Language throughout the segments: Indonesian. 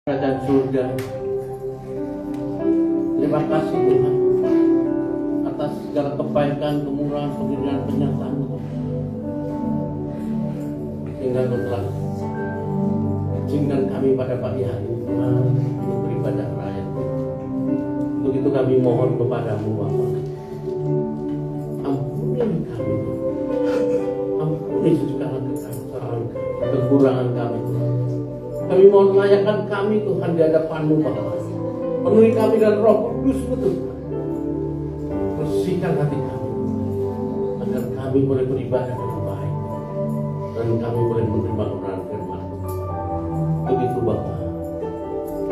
Kerajaan surga. Terima kasih Tuhan atas segala kebaikan, kemurahan, pemberian, penyertaan Tuhan. Sehingga Kau telah izinkan kami pada pagi hari ini Tuhan untuk beribadah raya. Untuk itu kami mohon kepadamu Bapa, ampuni kami, ampuni segala kesalahan, kekurangan kami. Kami mohon layakkan kami Tuhan di hadapan-Mu Bapa. Penuhi kami dengan Roh Kudus-Mu Tuhan. Bersihkan hati kami agar kami boleh beribadah dengan baik dan kami boleh menerima kebenaran firman. Begitu Bapa,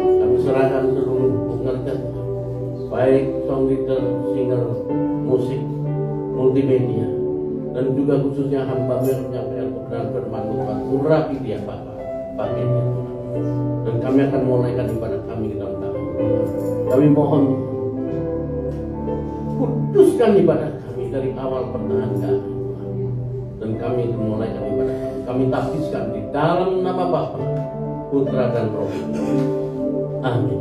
kami serahkan seluruh pengertian Tuhan, baik song leader, singer, musik, multimedia, dan juga khususnya hamba menyampaikan kebenaran firman-Mu Tuhan. Urapi dia Bapa, pakai dia Tuhan. Dan kami akan memulaikan ibadah kami di dalam tangan. Kami mohon kuduskan ibadah kami dari awal pertengahan kami. Dan kami akan memulaikan ibadah kami. Kami tapiskan di dalam nama Bapa, Putra dan Roh Kudus. Amin.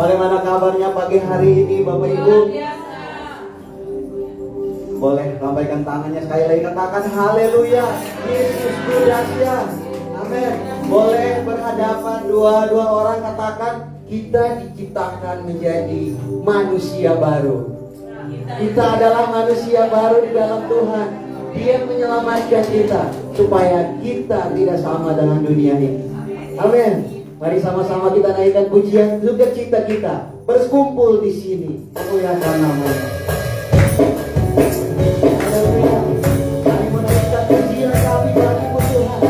Bagaimana kabarnya pagi hari ini Bapak Ibu? Boleh lambaikan tangannya sekali lagi, katakan haleluya, Yesus dahsyat. Amin. Boleh berhadapan dua orang, katakan kita diciptakan menjadi manusia baru. Kita adalah manusia baru di dalam Tuhan. Dia menyelamatkan kita supaya kita tidak sama dengan dunia ini. Amin. Mari sama-sama kita naikkan pujian sukacita kita berkumpul di sini. Memuliakan nama-Nya. Haleluya. Mari menaikkan pujian kami bagi Tuhan.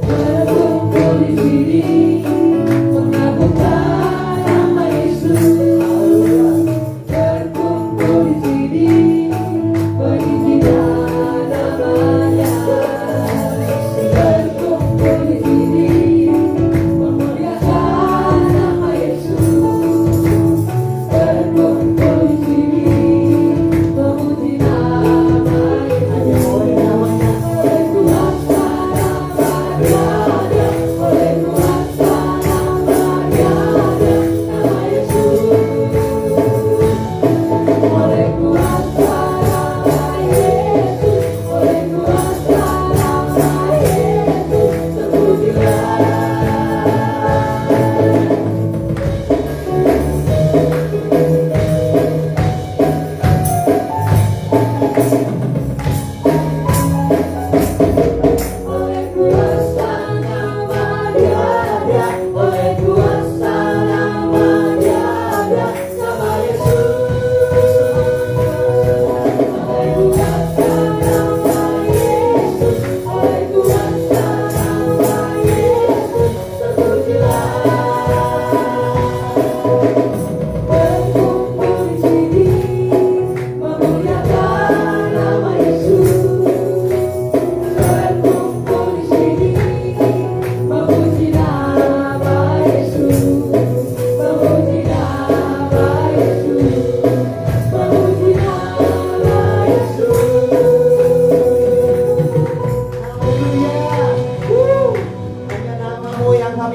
Berkumpul di sini mengagungkan nama Yesus. Berkumpul di sini meninggikan nama-Nya. Berkumpul di sini memuliakan nama Yesus.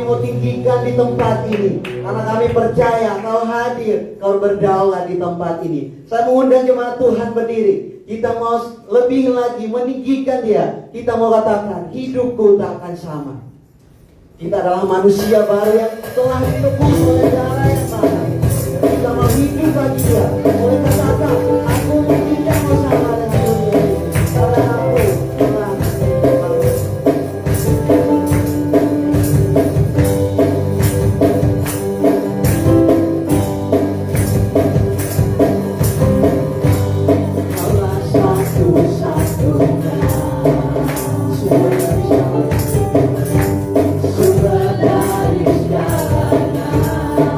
mau tinggikan di tempat ini. Karena kami percaya Kau hadir, Kau berdaulat di tempat ini. Saya mengundang jemaat Tuhan berdiri. Kita mau lebih lagi meninggikan Dia. Kita mau katakan, hidupku tak akan sama. Kita adalah manusia baru yang telah ditebus oleh darah yang mahal. Kita mau hidup bagi Dia. Boleh katakan, aku tidak mau sama dengan dunia ini. Karena aku telah ditebus. Kaulah satu-satunya sumber dari sumber dari segalanya.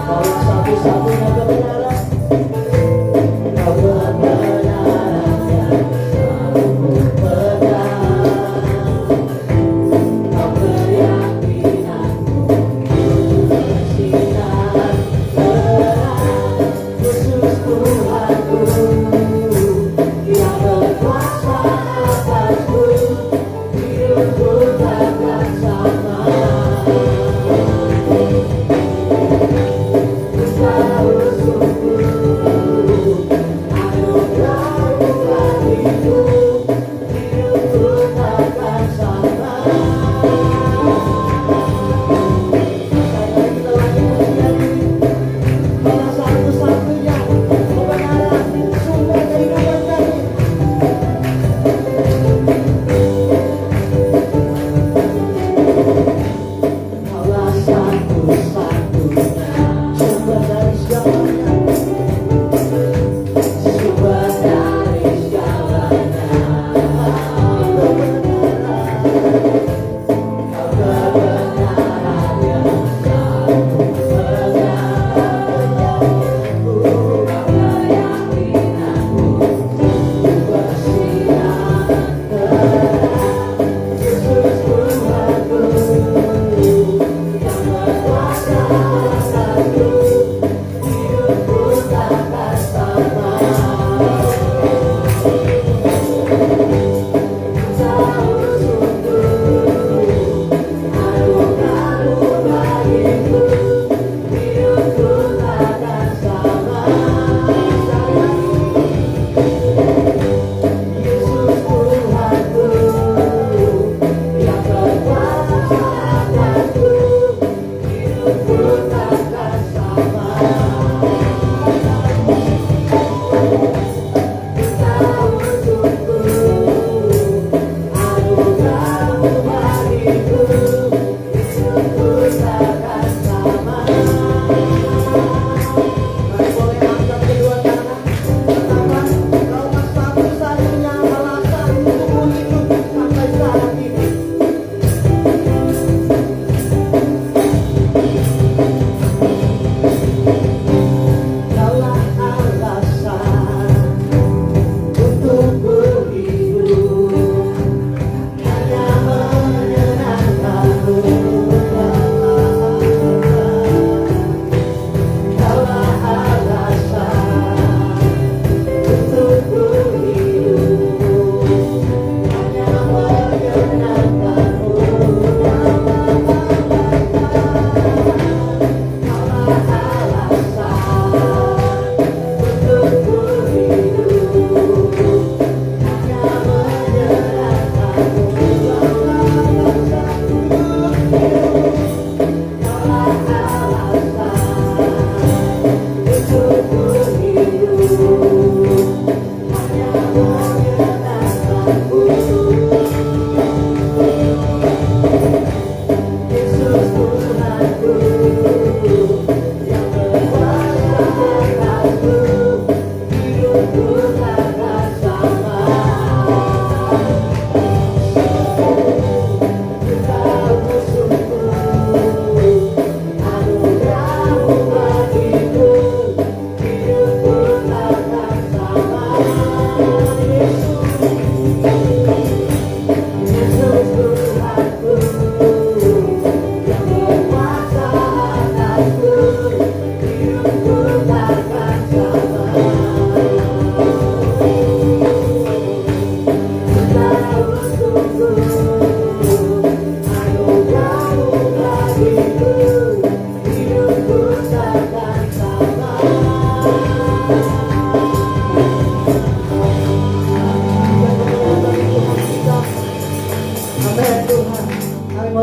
Kaulah satu-satunya kebenaran. Kau benar.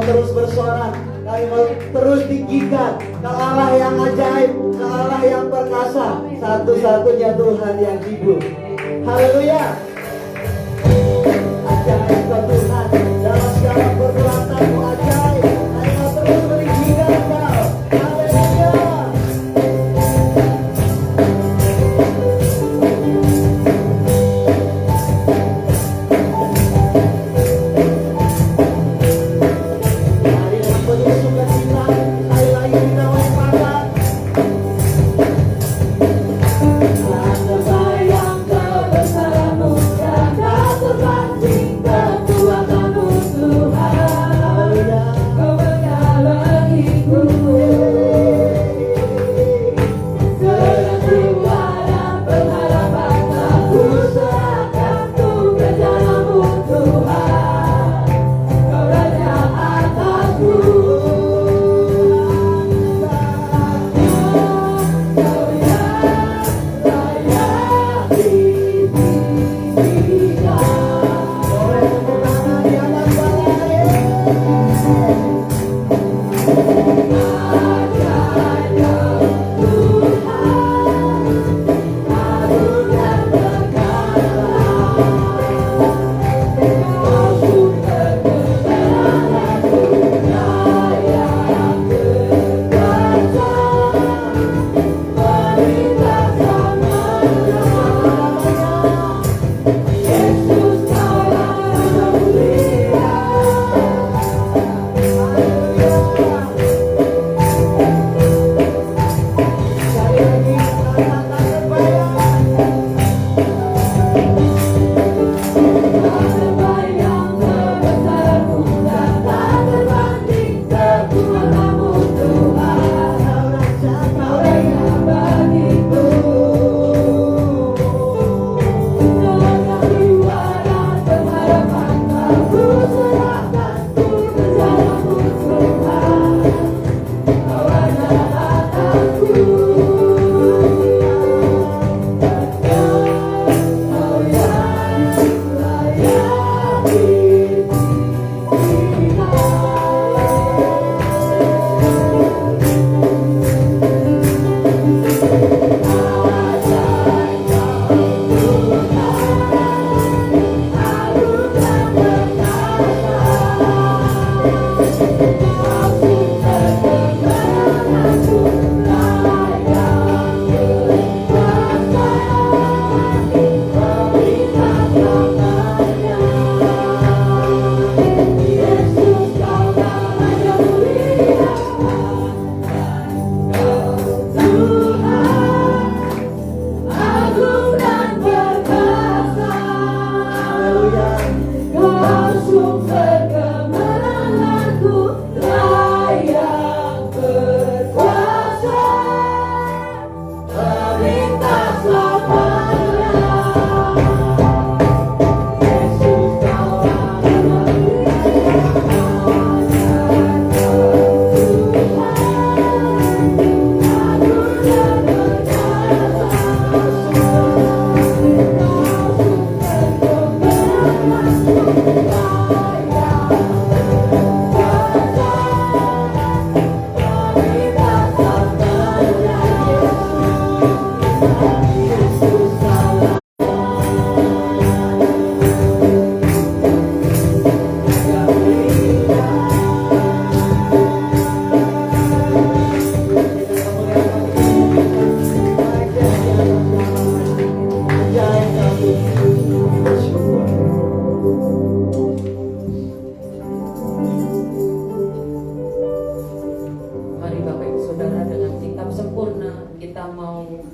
terus bersorak, kami mau terus tinggikan ke Allah yang ajaib, ke Allah yang perkasa, satu-satunya Tuhan yang hidup. Haleluya. Ajaib ke Tuhan dalam segala perbuatanmu ajaib. Kami mau terus meninggikan Engkau. Haleluya. Mari dengan penuh sukacita, sekali lagi kita menyembahkan. Terbayang kebesaran-Mu dan tak terbanding kekuatan-Mu Tuhan. Kau menyalahiku dengan jiwa dan pengharapan aku serahkan untuk rencana-Mu Tuhan. Kau raja atasku. Kau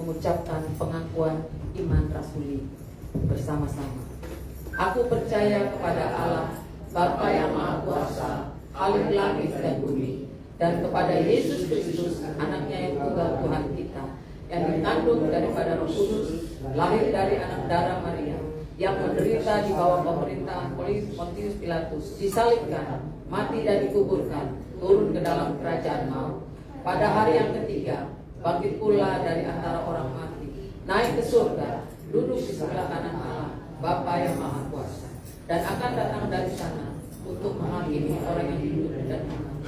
mengucapkan pengakuan iman rasuli bersama-sama. Aku percaya kepada Allah, Bapa yang Maha Kuasa, Khalik langit dan bumi, dan kepada Yesus Kristus, anaknya yang tunggal Tuhan kita, yang dikandung daripada Roh Kudus, lahir dari anak darah Maria, yang menderita di bawah pemerintahan Pontius Pilatus, disalibkan, mati dan dikuburkan, turun ke dalam kerajaan maut. Pada hari yang ketiga, bangkit pula dari antara orang mati, naik ke surga, duduk di sebelah kanan Allah, Bapa yang Maha Kuasa, dan akan datang dari sana untuk menghakimi orang yang hidup dan mati.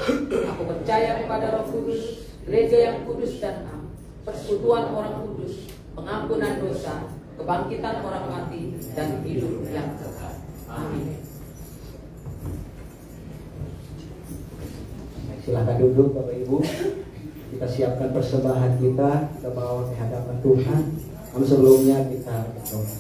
Aku percaya kepada Roh Kudus, gereja yang kudus dan am, persekutuan orang kudus, pengampunan dosa, kebangkitan orang mati, dan hidup yang kekal. Amin. Silakan duduk Bapak Ibu. Kita siapkan persembahan kita bawa ke hadapan Tuhan. Namun sebelumnya kita berdoa.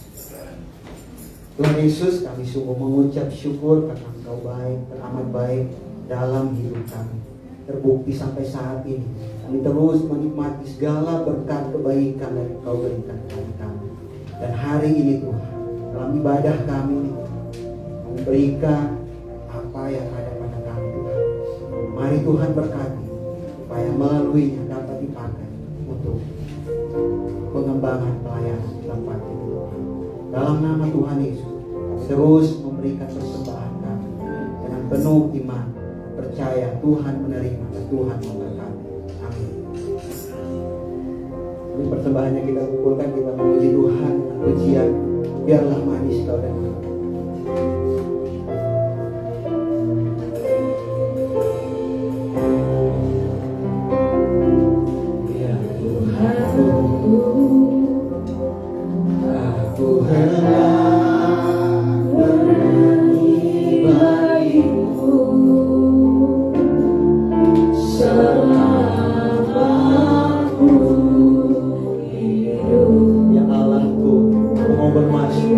Tuhan Yesus, kami sungguh mengucap syukur karena Engkau baik, teramat baik dalam hidup kami. Terbukti sampai saat ini kami terus menikmati segala berkat kebaikan yang Engkau berikan kepada kami. Dan hari ini Tuhan, dalam ibadah kami memberikan apa yang ada pada kami Tuhan. Mari Tuhan berkati supaya melaluinya dapat dipakai untuk pengembangan pelayanan di tempat ini. Dalam nama Tuhan Yesus, terus memberikan persembahan kami dengan penuh iman, percaya Tuhan menerima dan Tuhan memberkati. Amin. Ini persembahannya kita kumpulkan, kita memuji Tuhan dengan pujian biarlah manis kau dan aku. Ya Tuhanku, aku hendak bernyanyi bagimu selama aku hidup. Ya Allahku, aku mau bermasuk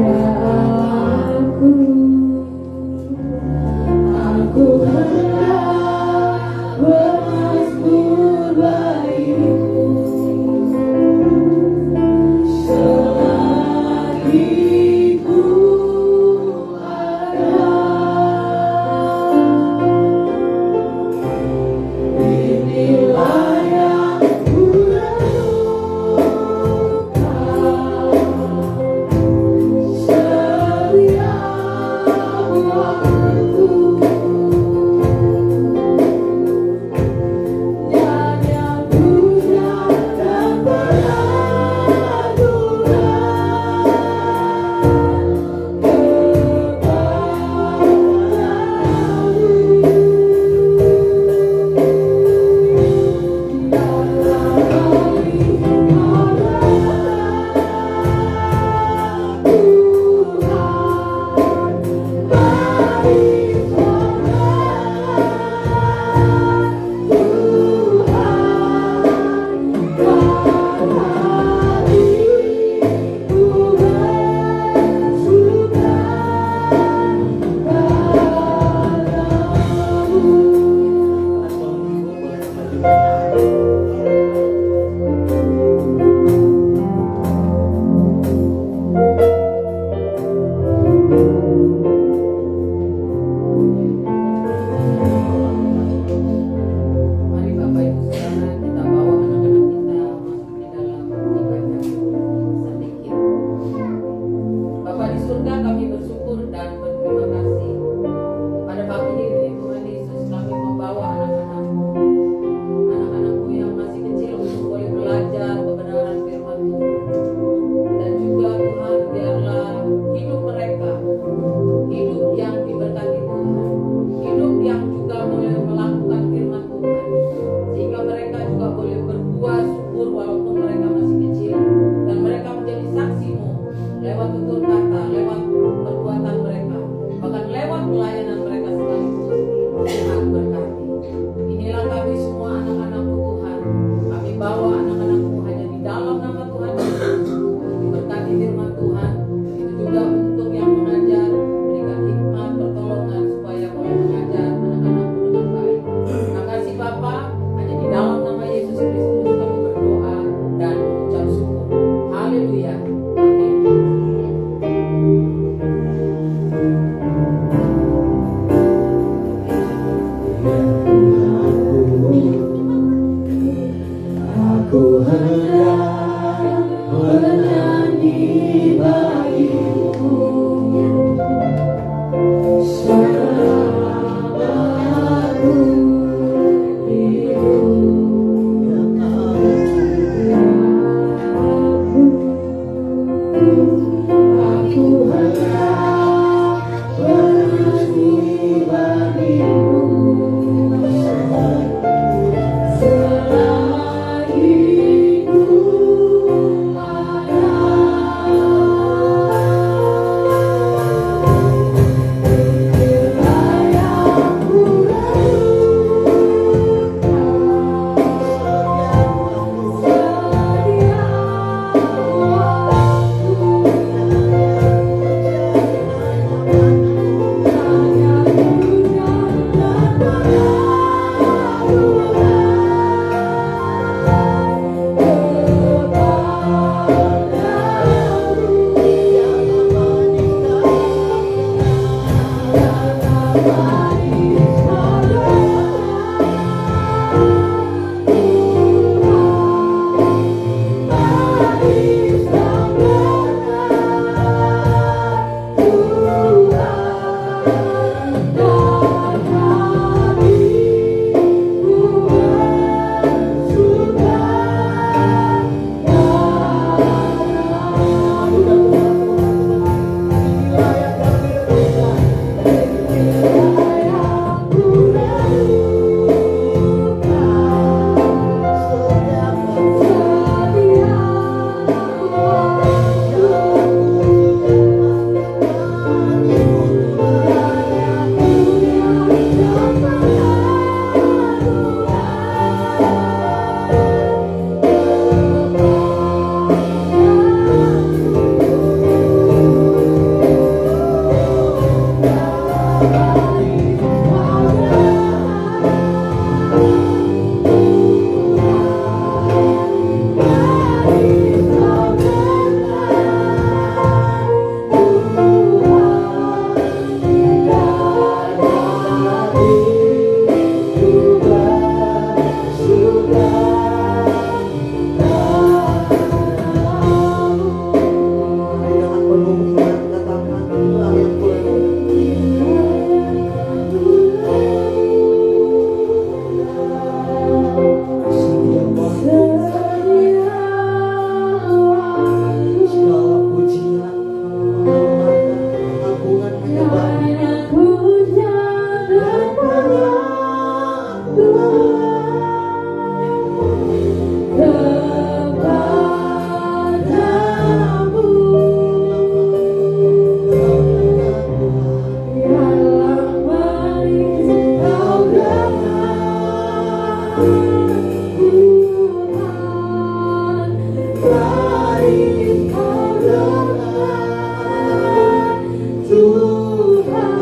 Tuhan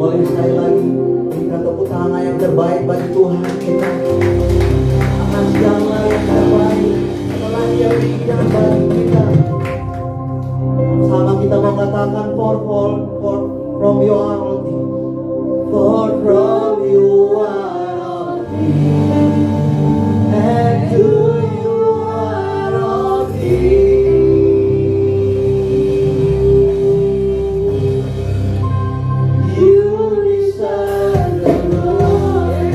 Boleh sekali lagi berikan tepuk tangan yang terbaik bagi Tuhan kita. Atas jalan yang terbaik telah Dia berikan bagi kita. Sama kita mau katakan for from you are all things. For from you are all things. And to you are all things. You deserve the glory.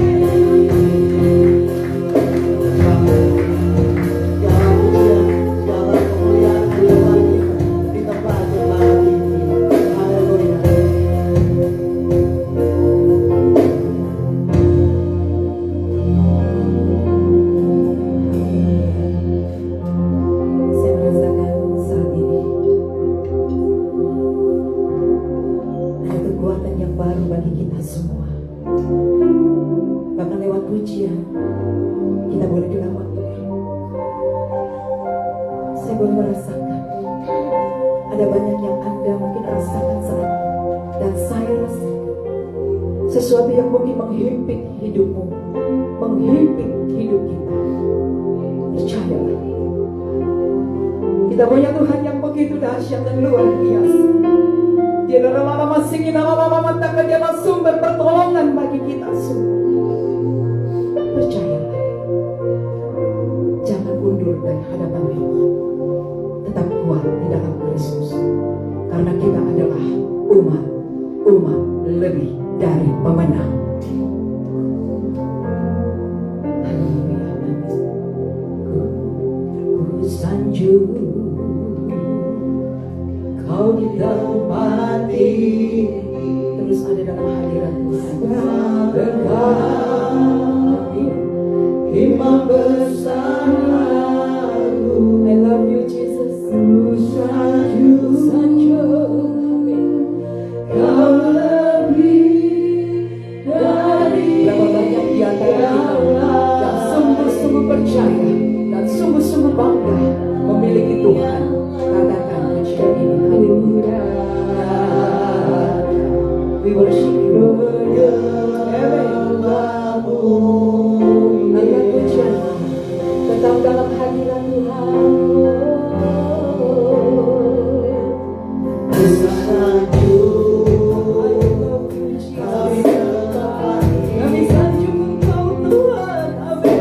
Segala kemuliaan hanya bagi di tempat yang maha tinggi. Haleluya. Saya merasakan saat ini ada kekuatan yang baru bagi kita semua. Bahkan lewat pujian kita boleh dilawat Tuhan. Saya boleh merasakan ada banyak yang Anda mungkin rasakan saat ini, dan saya rasakan sesuatu yang mungkin menghimpit hidupmu, menghimpit hidup kita. Percayalah, kita punya Tuhan yang begitu dahsyat dan luar biasa. Dia adalah mama singin, mama mantaka, Dia adalah sumber pertolongan bagi kita semua. Percayalah, jangan mundur dari hadapan Tuhan. Tetap kuat di dalam Kristus, karena kita adalah umat lebih dari pemenang. Haleluya. Ku sanjung Kau ditempati, terus ada dalam hadirat Tuhan. Berkati imam bersamaku. I love you Jesus. Ku sanjung Kau lebih dari. Berapa banyak di antara kita yang sungguh-sungguh percaya dan sungguh-sungguh bangga memiliki Tuhan. Katakan pujian ini. Haleluya. We worship you. Angkat pujian tetap dalam hadirat Tuhan. Kami sanjung Engkau Tuhan. Amin.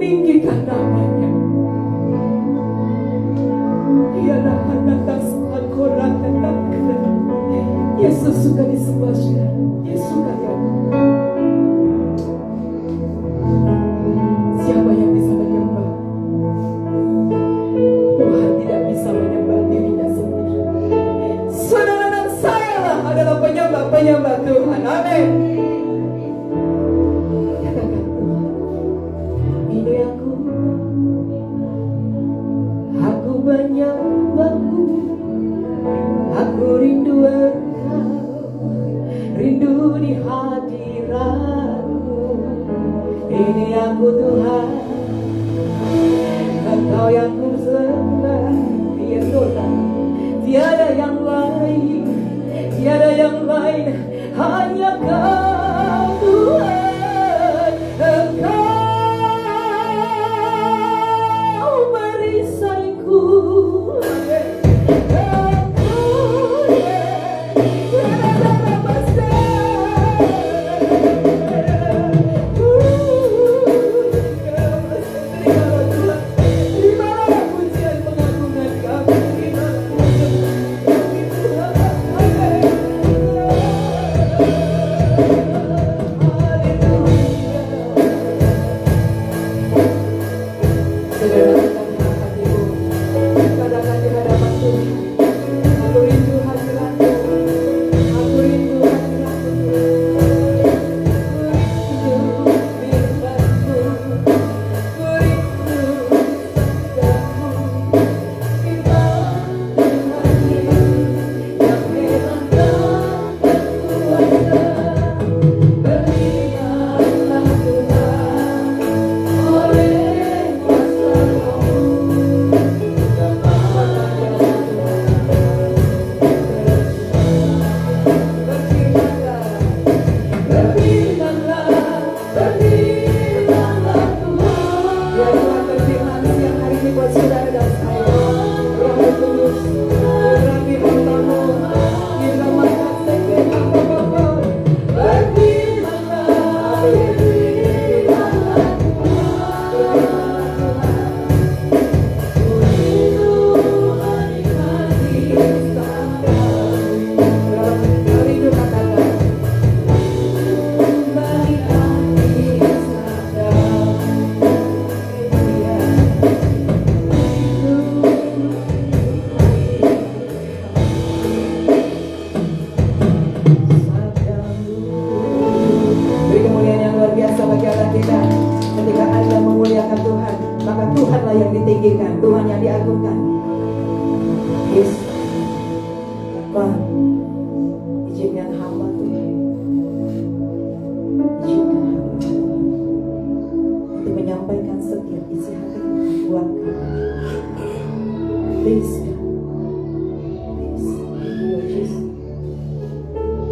meninggikan namanya. Dialah anak dasar koran tetap. Yesus suka disembah, Yesus suka ya. Siapa yang bisa menyembah? Tuhan tidak bisa menyembah dirinya sendiri. Saudara dan saya lah adalah penyembah Tuhan. Amin. Katakan Tuhan, ini aku menyembahmu. Aku rindu Engkau, rindu di hadiratmu. Ini aku Tuhan, Engkau yang ku sembah. Ya Tuhan, tiada yang lain, tiada yang lain, hanya Kau Tuhan. Engkau merisaiku.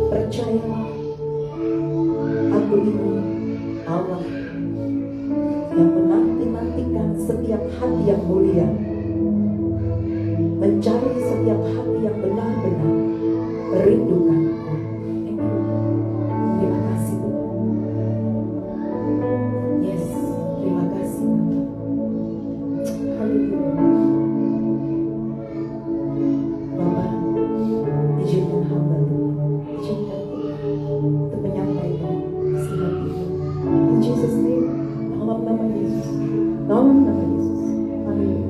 Percayalah, aku ini Allah yang menanti-nantikan setiap hati yang mulia, mencari setiap hati yang benar-benar merindukan. Terima kasih Tuhan. Yes, terima kasih Tuhan. Haleluya. Bapa, izinkan hamba Tuhan, izinkan untuk menyampaikan isi hati. In Jesus name, dalam nama Yesus, dalam nama Yesus. Haleluya.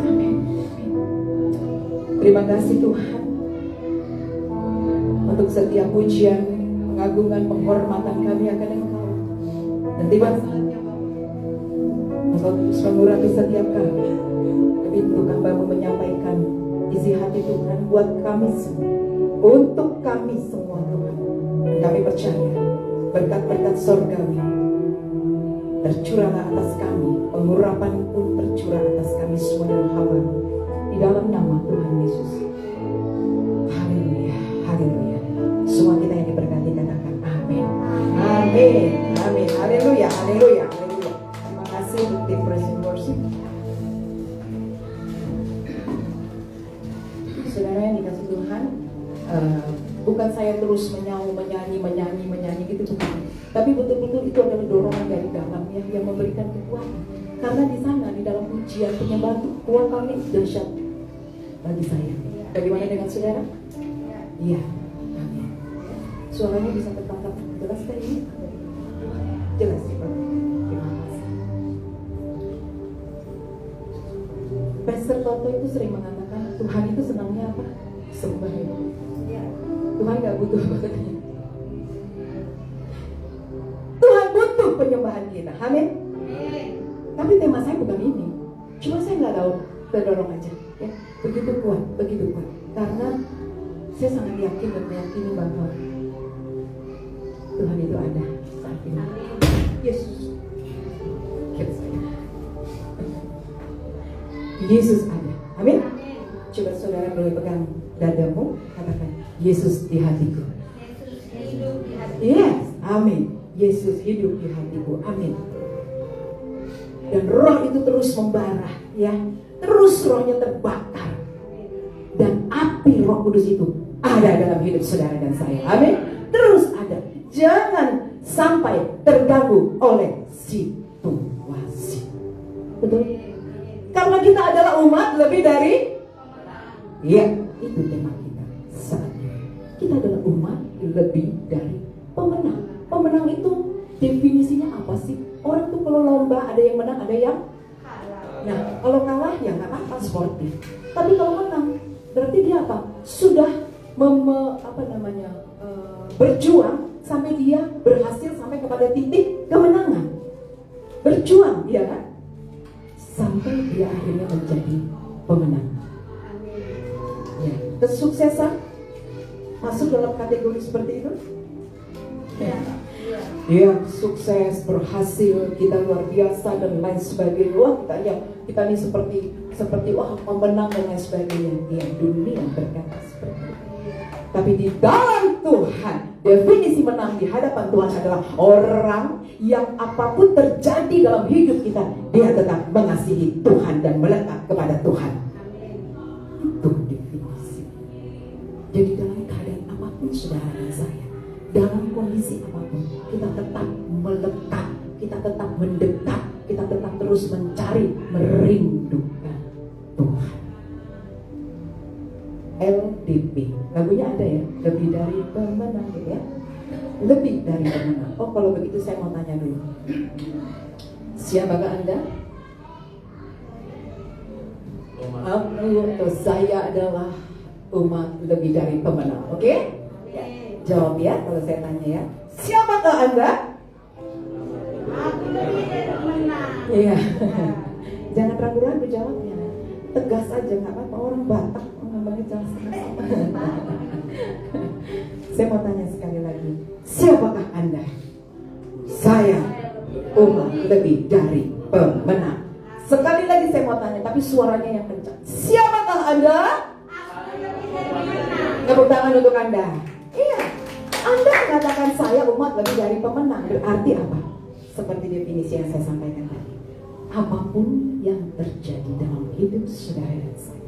Amin. Terima kasih Tuhan untuk setiap pujian, pengagungan, penghormatan kami akan Engkau. Dan tiba saatnya Bapa, Engkau terus mengurapi setiap kami. Tapi untuk hamba-Mu menyampaikan isi hati Tuhan buat kami semua, untuk kami semua Tuhan. Dan kami percaya berkat-berkat surgawi tercurah atas kami, pengurapan pun tercurah atas kami semua dalam hamba-Mu, di dalam nama Tuhan Yesus. Haleluya, haleluya. Semua kita yang diberkati katakan amin. Amin, amin. Haleluya, haleluya, haleluya. Terima kasih untuk tim praise and worship. Saudara yang dikasih Tuhan, bukan saya terus menyanyi gitu bukan. Tapi betul-betul itu adalah dorongan dari dalam ya. yang memberikan kekuatan. Karena di sana, di dalam ujian penyembahan, kekuatannya dahsyat bagi saya. Bagaimana dengan saudara? Iya. Amin. Suaranya bisa tertangkap jelas kan ini? Jelas. Terima kasih. Pastor Toto itu sering mengatakan Tuhan itu senangnya apa? Sembahyang. Tuhan gak butuh katanya. Tuhan butuh penyembahan kita. Amin. Tapi tema saya bukan ini. Cuma saya nggak tahu, terdorong aja. Ya, begitu kuat. Karena saya sangat yakin dan meyakini bahwa Tuhan itu ada saat ini. Yesus. Yesus ada. Amin. Coba saudara boleh pegang dadamu, katakan Yesus di hatiku. Yes, amin. Yesus hidup di hatiku. Amin. Dan roh itu terus membara, ya. Terus rohnya terbakar. Dan api Roh Kudus itu ada dalam hidup saudara dan saya. Amin. Terus ada. Jangan sampai terganggu oleh situasi. Betul? Karena kita adalah umat lebih dari, ya, itu tema kita saat ini. Kita adalah umat lebih dari pemenang. Pemenang itu definisinya apa sih? Orang tuh kalau lomba ada yang menang, ada yang kalah. Nah, kalau kalah ya nggak apa-apa, sportif. Tapi kalau menang, berarti dia apa? Sudah berjuang sampai dia berhasil sampai kepada titik kemenangan. Berjuang, ya kan? Sampai dia akhirnya menjadi pemenang. Ya, kesuksesan masuk dalam kategori seperti itu. Ya, sukses, berhasil, kita luar biasa dan lain sebagainya. Wah, kita ini seperti wah pemenang dan lain sebagainya. Ya, dunia berkata seperti itu. Tapi di dalam Tuhan, definisi menang di hadapan Tuhan adalah orang yang apapun terjadi dalam hidup kita, dia tetap mengasihi Tuhan dan melekat kepada Tuhan. Itu definisi. Jadi dalam keadaan apapun saudara dan saya, dalam kondisi apapun, kita tetap melekat, kita tetap mendekat, kita tetap terus mencari, merindukan Tuhan. LDP, lagunya ada ya, lebih dari pemenang gitu ya, lebih dari pemenang. Oh, kalau begitu saya mau tanya dulu, siapakah Anda? Saya adalah umat lebih dari pemenang. Oke? Ya. Jawab ya kalau saya tanya ya. Siapakah Anda? Aku lebih dari pemenang. Iya. Jangan ragu-ragu jawabnya. Tegas aja, nggak apa-apa. Orang Batak ngomongnya jelas. Saya mau tanya sekali lagi. Siapakah Anda? Saya umat lebih dari pemenang. Sekali lagi saya mau tanya, tapi suaranya yang kencang. Siapakah Anda? Aku lebih dari pemenang. Tepuk tangan untuk Anda. Iya. Anda mengatakan saya umat lebih dari pemenang. Berarti apa? Seperti definisi yang saya sampaikan tadi. Apapun yang terjadi dalam hidup saudara dan saya,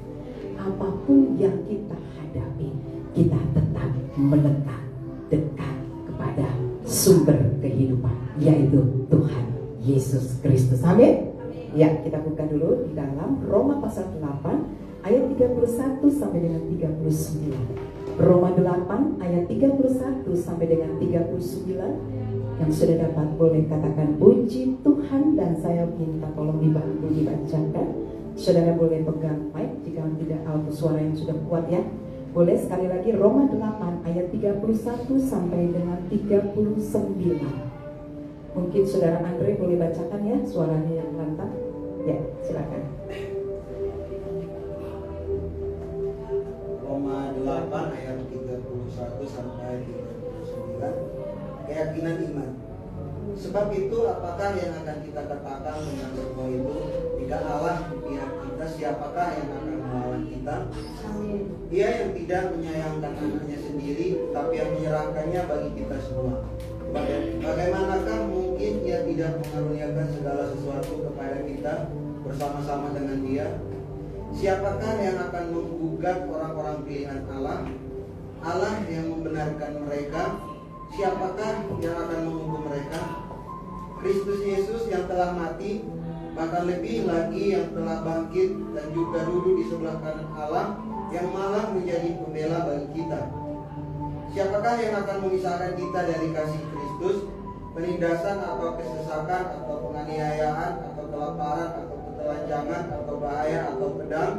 apapun yang kita hadapi, kita tetap melekat dekat kepada sumber kehidupan, yaitu Tuhan Yesus Kristus. Amin. Ya, kita buka dulu di dalam Roma pasal 8 ayat 31 sampai dengan 39. Roma 8 ayat 31 sampai dengan 39. Yang sudah dapat boleh katakan puji Tuhan, dan saya minta tolong dibantu dibacakan. Saudara boleh pegang mic jika tidak auto suara yang sudah kuat ya. Boleh sekali lagi Roma 8 ayat 31 sampai dengan 39. Mungkin saudara Andre boleh bacakan ya, suaranya yang lantang. Ya, silakan. Roma 8 ayat 31 sampai 39. Keyakinan iman. Sebab itu apakah yang akan kita katakan tentang semua itu? Jika Allah di pihak kita, siapakah yang akan melawan kita? Dia yang tidak menyayangkan anaknya sendiri, tapi yang menyerahkannya bagi kita semua. Bagaimanakah mungkin Ia tidak mengaruniakan segala sesuatu kepada kita bersama-sama dengan Dia? Siapakah yang akan menggugat orang-orang pilihan Allah? Allah yang membenarkan mereka. Siapakah yang akan menghukum mereka? Kristus Yesus yang telah mati, bahkan lebih lagi yang telah bangkit dan juga duduk di sebelah kanan Allah, yang malah menjadi pembela bagi kita. Siapakah yang akan memisahkan kita dari kasih Kristus? Penindasan atau kesesakan atau penganiayaan atau kelaparan atau ketelanjangan atau bahaya atau pedang?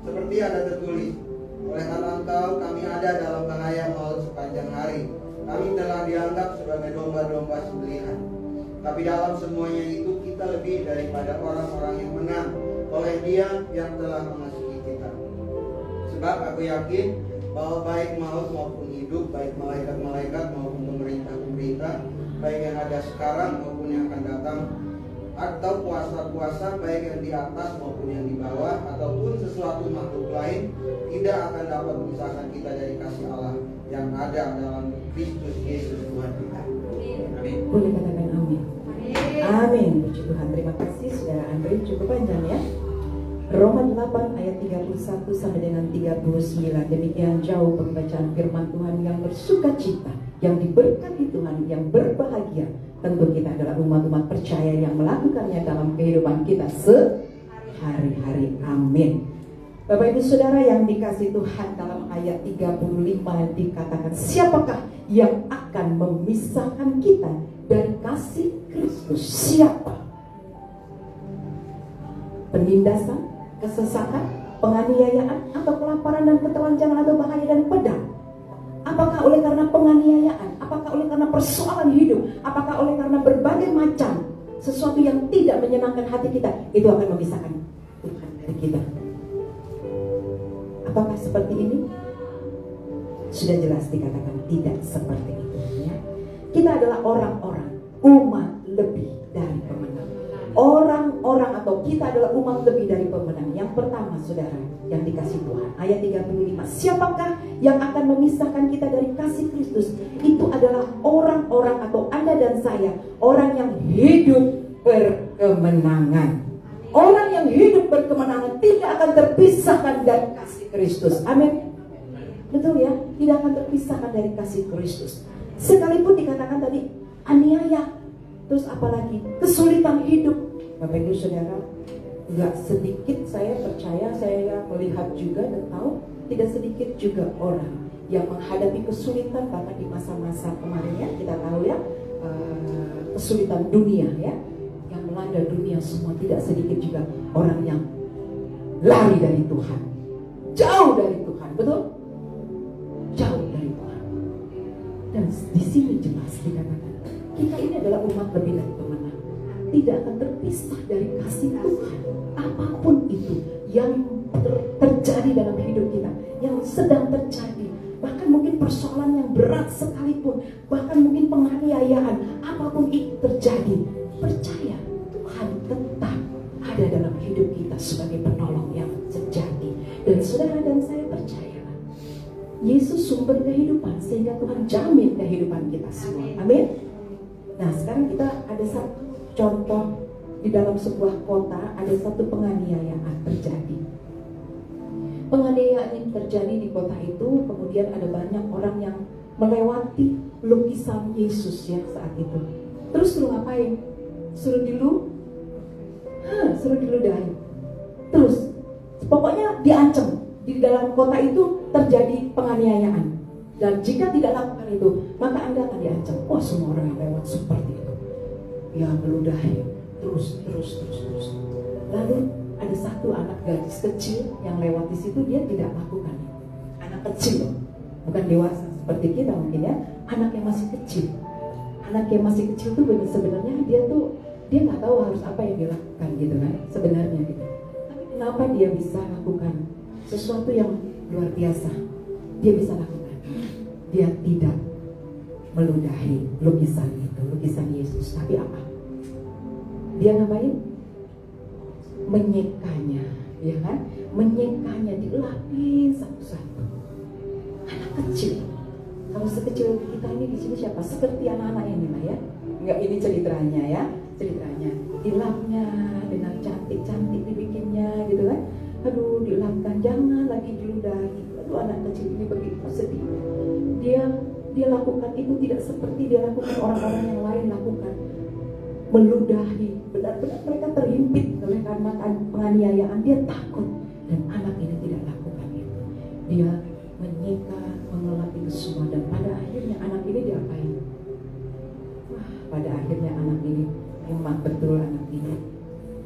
Seperti ada tertulis, oleh karena Engkau kami ada dalam bahaya maut sepanjang hari. Kami telah dianggap sebagai domba-domba sembelihan. Tapi dalam semuanya itu kita lebih daripada orang-orang yang menang oleh Dia yang telah mengasihi kita. Sebab aku yakin bahwa baik maut maupun hidup, baik malaikat-malaikat maupun pemerintah-pemerintah, baik yang ada sekarang maupun yang akan datang, atau kuasa-kuasa baik yang di atas maupun yang di bawah, ataupun sesuatu makhluk lain, tidak akan dapat memisahkan kita dari kasih Allah yang ada dalam Kristus Yesus Tuhan kita. Amin. Boleh katakan amin. Amin. Puji Tuhan. Terima kasih Saudara Andre, cukup panjang ya. Roma 8 ayat 31 sampai dengan 39. Demikian jauh pembacaan firman Tuhan yang bersukacita, yang diberkati Tuhan, yang berbahagia. Tentu kita adalah umat-umat percaya yang melakukannya dalam kehidupan kita sehari-hari. Amin. Bapak Ibu Saudara yang dikasih Tuhan, dalam ayat 35 dikatakan, siapakah yang akan memisahkan kita dari kasih Kristus? Siapa? Penindasan, kesesakan, penganiayaan, atau kelaparan dan ketelanjangan, atau bahaya dan pedang? Apakah oleh karena penganiayaan? Apakah oleh karena persoalan hidup? Apakah oleh karena berbagai macam sesuatu yang tidak menyenangkan hati kita? Itu akan memisahkan Tuhan dari kita. Apakah seperti ini? Sudah jelas dikatakan tidak seperti itu ya. Kita adalah orang-orang, umat lebih dari pemenang. Orang-orang atau kita adalah umat lebih dari pemenang. Yang pertama Saudara yang dikasih Tuhan, ayat 35, siapakah yang akan memisahkan kita dari kasih Kristus? Itu adalah orang-orang atau Anda dan saya, orang yang hidup berkemenangan. Orang yang hidup berkemenangan tidak akan terpisahkan dari kasih Kristus. Amin. Betul ya, tidak akan terpisahkan dari kasih Kristus. Sekalipun dikatakan tadi aniaya, terus apalagi kesulitan hidup. Bapak Ibu Saudara, gak sedikit saya percaya, saya melihat juga dan tahu, tidak sedikit juga orang yang menghadapi kesulitan. Bahkan di masa-masa kemarin ya, kita tahu ya, kesulitan dunia ya, yang melanda dunia semua. Tidak sedikit juga orang yang lari dari Tuhan, jauh dari Tuhan, betul? Jauh dari Tuhan. Dan di sini jelas dikatakan, kita ini adalah umat lebih dari pemenang. Tidak akan terpisah dari kasih Tuhan. Apapun itu yang terjadi dalam hidup kita, yang sedang terjadi, bahkan mungkin persoalan yang berat sekalipun, bahkan mungkin penganiayaan, apapun itu terjadi, percaya Tuhan tetap ada dalam hidup kita sebagai penolong yang sejati. Dan saudara dan saya percaya Yesus sumber kehidupan, sehingga Tuhan jamin kehidupan kita semua. Amin. Nah sekarang kita ada satu contoh. Di dalam sebuah kota ada satu penganiayaan terjadi. Penganiayaan yang terjadi di kota itu, kemudian ada banyak orang yang melewati lukisan Yesus ya saat itu. Terus suruh ngapain? Suruh diludahi. Terus pokoknya diancam. Di dalam kota itu terjadi penganiayaan. Dan jika tidak lakukan itu, maka Anda akan diancam. Wah, semua orang yang lewat seperti itu, ya meludahi terus. Lalu ada satu anak gadis kecil yang lewat di situ, dia tidak lakukan. Anak kecil, bukan dewasa seperti kita mungkin ya. Anak yang masih kecil. Anak yang masih kecil tuh sebenarnya dia nggak tahu harus apa yang dilakukan gitu kan sebenarnya gitu. Tapi kenapa dia bisa lakukan sesuatu yang luar biasa? Dia bisa lakukan. Dia tidak meludahi lukisan itu, lukisan Yesus. Tapi apa? Dia ngapain? Menyekanya, ya kan? Menyekanya, dilapis satu-satu. Anak kecil. Kalau sekecil kita ini di sini siapa? Seperti anak-anak ini lah ya. Enggak, ini ceritanya ya. Ceritanya dilapnya dengan cantik-cantik dibikinnya gitu kan. Aduh, dilapkan, jangan lagi diludahi. Aduh, anak kecil ini begitu sedih. Dia lakukan itu tidak seperti dia lakukan orang-orang yang lain lakukan. meludahi, benar-benar mereka terhimpit oleh karena penganiayaan. Dia takut, dan anak ini tidak lakukan itu. Dia menyika, mengelak itu semua, dan pada akhirnya anak ini diapain? Wah, pada akhirnya anak ini hemat betul anak ini.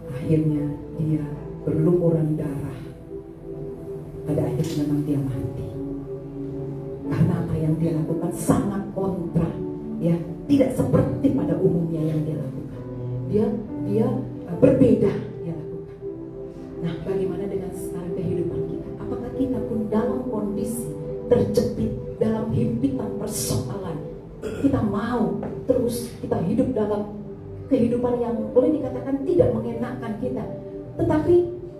Akhirnya dia berlumuran darah. Pada akhirnya memang dia mati. Karena apa yang dia lakukan sangat kontra, ya, tidak seperti pada umumnya yang dia lakukan. Dia berbeda dia lakukan. Nah, bagaimana dengan sekarang kehidupan kita? Apakah kita pun dalam kondisi terjepit dalam himpitan persoalan? Kita mau terus kita hidup dalam kehidupan yang boleh dikatakan tidak mengenakan kita. Tetapi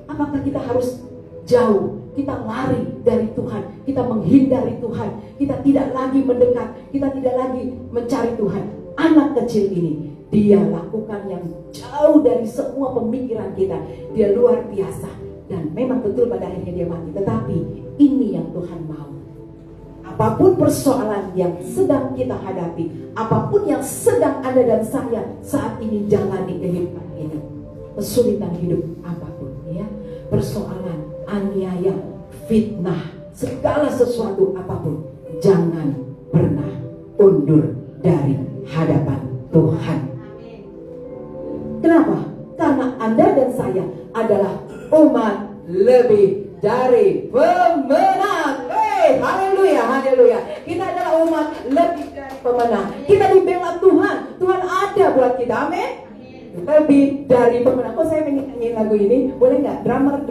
apakah kita harus jauh? Kita lari dari Tuhan, kita menghindari Tuhan, kita tidak lagi mendekat, kita tidak lagi mencari Tuhan. Anak kecil ini, dia lakukan yang jauh dari semua pemikiran kita. Dia luar biasa, dan memang betul pada akhirnya dia mati. Tetapi ini yang Tuhan mau. Apapun persoalan yang sedang kita hadapi, apapun yang sedang ada dan saya saat ini jalani kehidupan ini, kesulitan hidup apapun, ya, persoalan, aniaya, fitnah, segala sesuatu apapun, jangan pernah undur dari hadapan Tuhan. Kenapa? Karena Anda dan saya adalah umat lebih dari pemenang. Haleluya, haleluya. Kita adalah umat lebih dari pemenang. Kita dibela Tuhan. Tuhan ada buat kita, amin. Lebih dari pemenang. Kok saya pengen nyanyiin lagu ini? Boleh nggak? Drummer.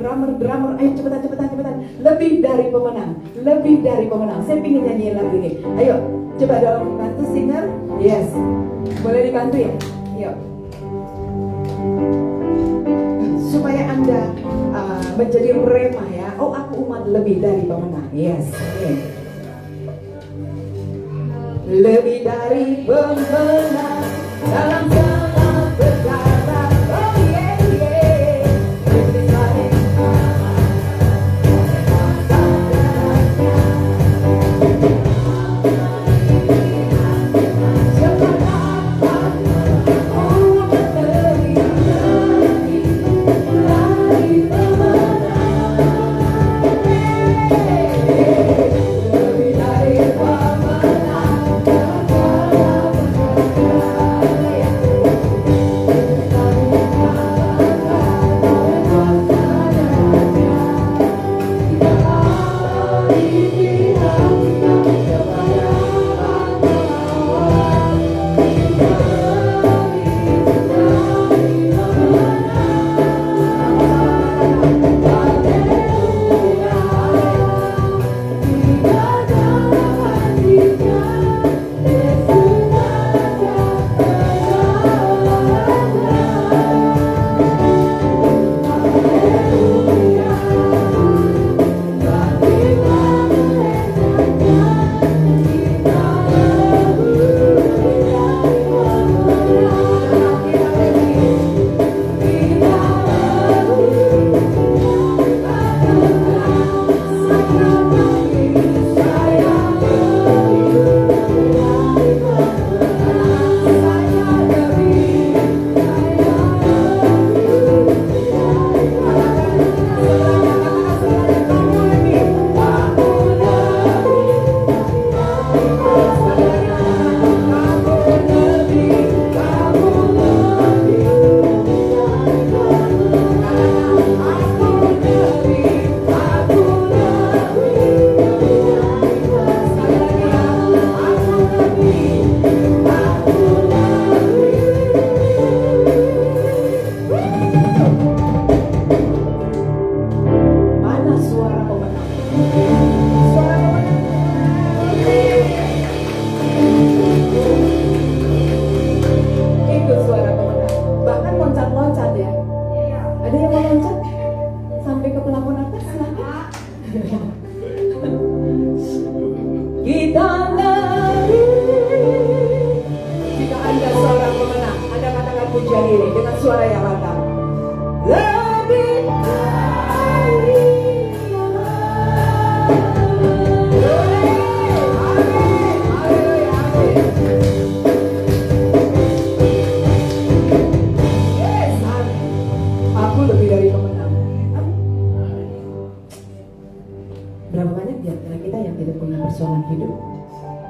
Ayo cepetan. Lebih dari pemenang. Lebih dari pemenang. Saya pengen nyanyiin lagu ini. Ayo, coba dong bantu singer. Yes. Boleh dibantu ya? Yuk. Supaya Anda menjadi remah ya. Oh, aku umat lebih dari pemenang. Yes. Okay. Lebih dari pemenang dalam segala perkara. Oh yeah, yeah. Lebih dari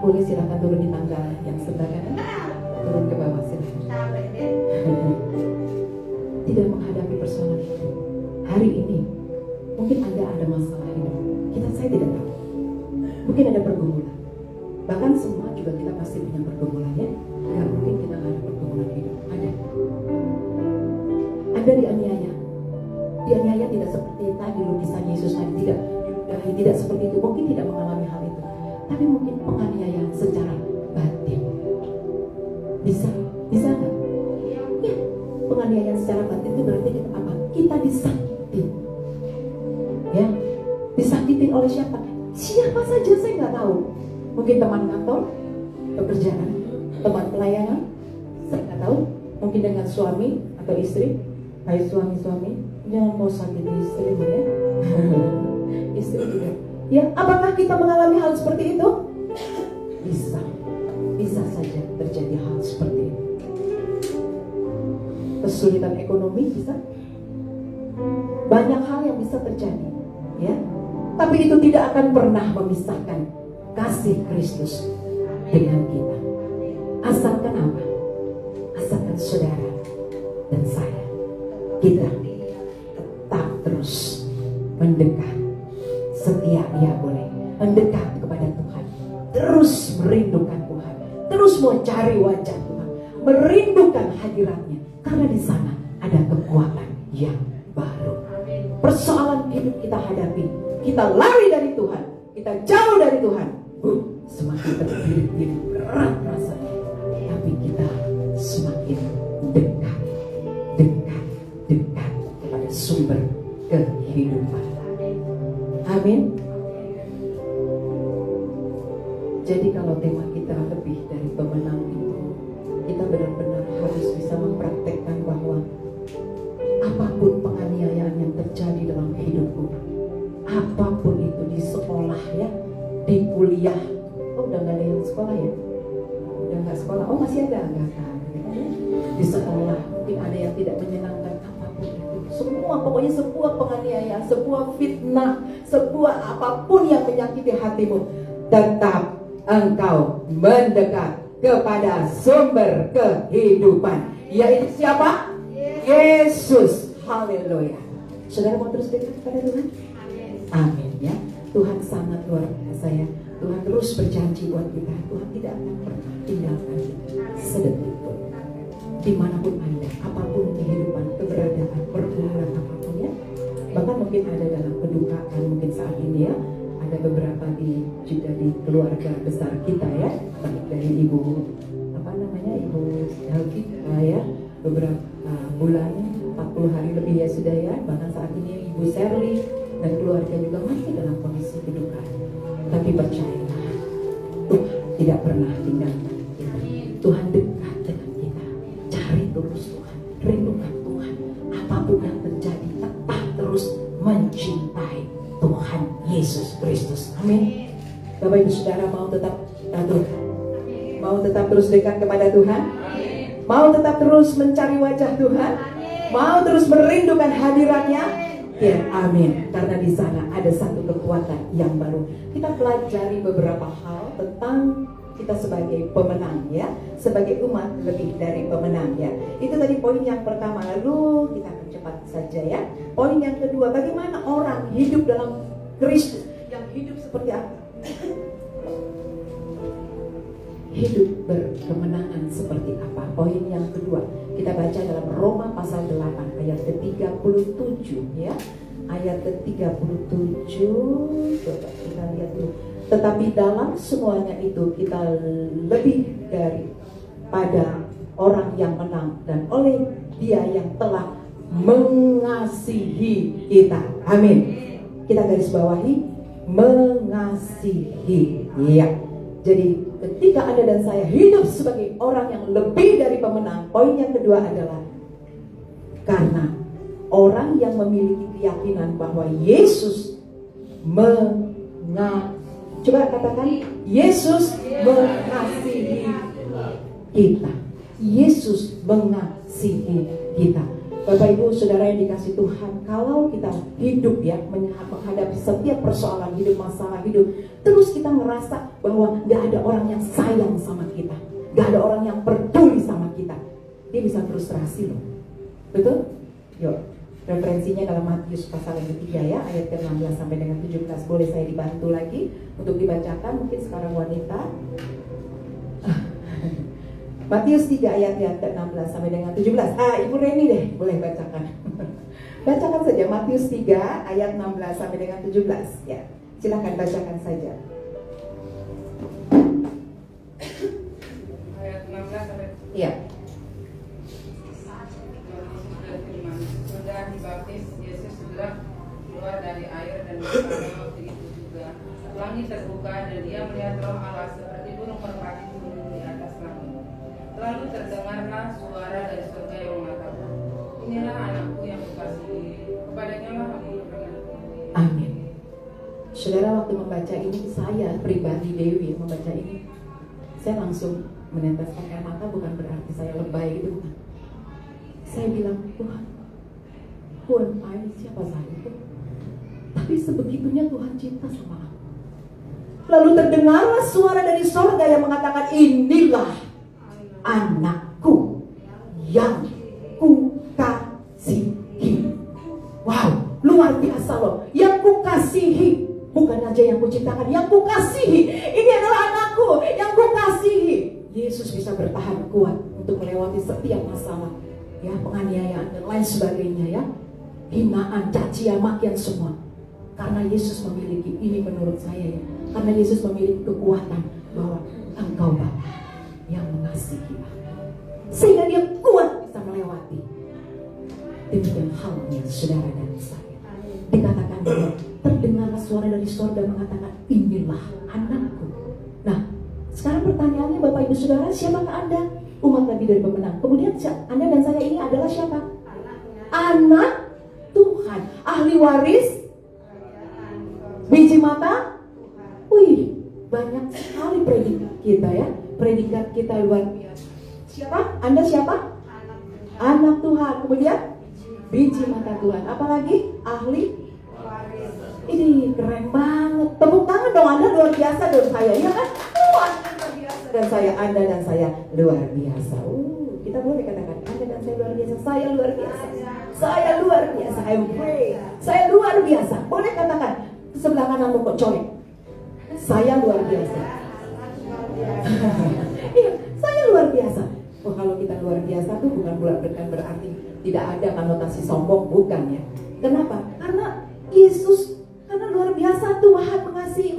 Boleh silakan turun di tangga yang sebelah kanan. Turun ke bawah silakan. Sampai deh. Tidak menghadapi persoalan hidup. Hari ini mungkin Anda ada masalah hidup. Saya tidak tahu. Mungkin ada pergumulan. Bahkan semua juga kita pasti punya pergumulan ya. Gak mungkin kita gak ada pergumulan hidup. Ada. Anda dianiaya. Dianiaya tidak seperti tadi lukisan Yesus tadi, tidak seperti itu. Mungkin tidak mengalami hal itu. Tapi mungkin penganiayaan secara batin. Bisa nggak? Ya. Penganiayaan secara batin itu berarti kita apa? Kita disakitin. Ya. Disakitin oleh siapa? Siapa saja saya nggak tahu. Mungkin teman kantor, pekerjaan, teman pelayanan, saya nggak tahu. Mungkin dengan suami atau istri. Hai suami-suami, jangan mau sakiti istri ya. Istri juga. Ya, apakah kita mengalami hal seperti itu? Bisa saja terjadi hal seperti itu. Kesulitan ekonomi bisa. Banyak hal yang bisa terjadi, ya. Tapi itu tidak akan pernah memisahkan kasih Kristus dengan kita. Asalkan apa? Asalkan saudara dan saya, kita tetap terus mendekat, setia ya boleh, mendekat kepada Tuhan, terus merindukan Tuhan, terus mau cari wajah Tuhan, merindukan hadiratnya, karena di sana ada kekuatan yang baru. Persoalan hidup kita hadapi, kita lari dari Tuhan, kita jauh dari Tuhan, semakin terbirit-birit berat rasanya. Tapi kita semakin dekat kepada sumber kehidupan. Amin. Jadi kalau tema kita lebih dari pemenang itu, kita benar-benar harus bisa mempraktekkan bahwa apapun penganiayaan yang terjadi dalam hidupku, apapun itu di sekolah ya, di kuliah, udah nggak ada yang sekolah ya, udah nggak sekolah, masih ada nggak kan? Di sekolah mungkin ada yang tidak menyenangkan, apapun itu, semua pokoknya sebuah penganiayaan, sebuah fitnah, sebuah apapun yang menyakiti hatimu, tetap engkau mendekat kepada sumber kehidupan, yaitu siapa? Yesus. Haleluya. Saudara mau terus dekat kepada Tuhan? Amin ya. Tuhan sangat luar biasa ya. Tuhan terus berjanji buat kita. Tuhan tidak akan pernah tinggalkan kita sedetik pun. Dimanapun Anda, apapun kehidupan, keberadaan, pergumulan apapun ya. Bahkan mungkin ada dalam kedukaan mungkin saat ini ya. Ada beberapa juga di keluarga besar kita ya. Baik dari Ibu Helvita ya. Beberapa bulan, 40 hari lebih ya sudah ya. Bahkan saat ini Ibu Sherly dan keluarga juga masih dalam kondisi kedukaan. Tapi percayalah, Tuhan tidak pernah tinggalkan kita. Tuhan dekat dengan kita. Cari terus Tuhan, rindukan Tuhan. Apapun yang terjadi, tetap terus mencintai Tuhan Yesus Kristus. Amin. Bapak Ibu Saudara mau tetap mau tetap terus dekat kepada Tuhan? Mau tetap terus mencari wajah Tuhan? Mau terus merindukan hadiratnya? Ya, amin. Karena di sana ada satu kekuatan yang baru. Kita pelajari beberapa hal tentang kita sebagai pemenang ya, sebagai umat lebih dari pemenang ya. Itu tadi poin yang pertama. Lalu kita akan cepat saja ya. Poin yang kedua, bagaimana orang hidup dalam Kristus? Yang hidup seperti apa? Hidup berkemenangan seperti apa? Poin yang kedua, kita baca dalam Roma pasal 8 ayat ke-37 ya. Ayat ke-37, coba kita lihat dulu. Tetapi dalam semuanya itu kita lebih daripada orang yang menang, dan oleh Dia yang telah mengasihi kita. Amin. Kita garis bawahi mengasihi. Ya. Jadi ketika Anda dan saya hidup sebagai orang yang lebih dari pemenang, poin yang kedua adalah karena orang yang memiliki keyakinan bahwa Yesus coba katakan, Yesus mengasihi kita. Yesus mengasihi kita. Bapak Ibu Saudara yang dikasih Tuhan, kalau kita hidup ya menghadapi setiap persoalan hidup, masalah hidup, terus kita ngerasa bahwa gak ada orang yang sayang sama kita, gak ada orang yang peduli sama kita, dia bisa frustrasi loh. Betul? Yuk, referensinya dalam Matius pasal yang ketiga ya, ayat ke-16 sampai dengan 17. Boleh saya dibantu lagi untuk dibacakan, mungkin sekarang wanita. Matius 3 ayat yang ke-16 sampai dengan 17. Ibu Reni deh, boleh bacakan. Bacakan saja Matius 3 ayat 16 sampai dengan 17 ya. Silakan bacakan saja. Ayat 16 sampai Iya. Sudah dibaptis, Yesus segera keluar dari air dan pada waktu itu juga langit terbuka dan dia melihat Roh Allah seperti burung merpati turun di atas langit. Lalu terdengarlah suara dari surga yang mengatakan, inilah anakku yang kukasihi, kepadanya lah aku berkenan. Amin. Saudara, waktu membaca ini, saya pribadi Dewi membaca ini, saya langsung meneteskan air mata. Bukan berarti saya lebay gitu, bukan. Saya bilang, Tuhan, siapa saya itu? Tapi sebegitunya Tuhan cinta sama aku. Lalu terdengarlah suara dari surga yang mengatakan, inilah anakku yang kukasihi. Wow, luar biasa loh. Yang kukasihi, bukan aja yang kuciptakan, yang kukasihi. Ini adalah anakku yang kukasihi. Yesus bisa bertahan kuat untuk melewati setiap masalah, ya, penganiayaan dan lain sebagainya, ya, hinaan, cacian, makian semua. Karena Yesus memiliki ini, menurut saya ya, karena Yesus memiliki kekuatan bahwa Engkau Bapa yang mengasihi aku, sehingga dia kuat bisa melewati. Demikian halnya saudara dan saya. Dikatakan bahwa terdengarlah suara dari surga mengatakan, inilah anakku. Nah, sekarang pertanyaannya Bapak Ibu Saudara, siapakah Anda? Umat lebih dari pemenang. Kemudian Anda dan saya ini adalah siapa? Anak Tuhan, ahli waris, biji mata. Wih, banyak sekali predikat kita ya. Predikat kita luar biasa. Siapa? Anda siapa? Anak Tuhan. Kemudian biji mata Tuhan. Apalagi? Ahli waris. Ini keren banget. Tepuk tangan dong, Anda luar biasa dong saya, ya kan? Anda luar biasa dan saya, Anda dan saya luar biasa. Kita boleh katakan Anda dan saya luar biasa. Saya luar biasa. Saya luar biasa. Saya luar biasa. Boleh katakan sebelah kanan kok colek. Saya luar biasa. Iya, saya luar biasa. Oh, kalau kita luar biasa tuh bukan berarti tidak ada konotasi sombong, bukan ya. Kenapa? Karena Yesus, karena luar biasa Tuhan mengasihi.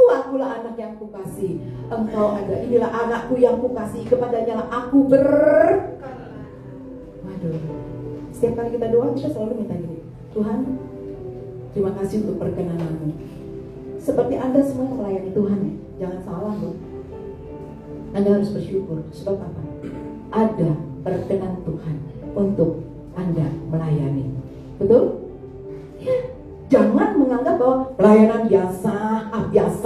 Akulah anak yang kukasihi. Engkau ada, inilah anakku yang kukasihi, kepadanya lah aku Waduh. Setiap kali kita doa, kita selalu minta gini, Tuhan, terima kasih untuk perkenanan-Mu. Seperti Anda semua melayani Tuhan ya, jangan salah loh. Anda harus bersyukur. Sebab apa? Ada perkenan Tuhan untuk Anda melayani. Betul? Ya. Jangan menganggap bahwa pelayanan biasa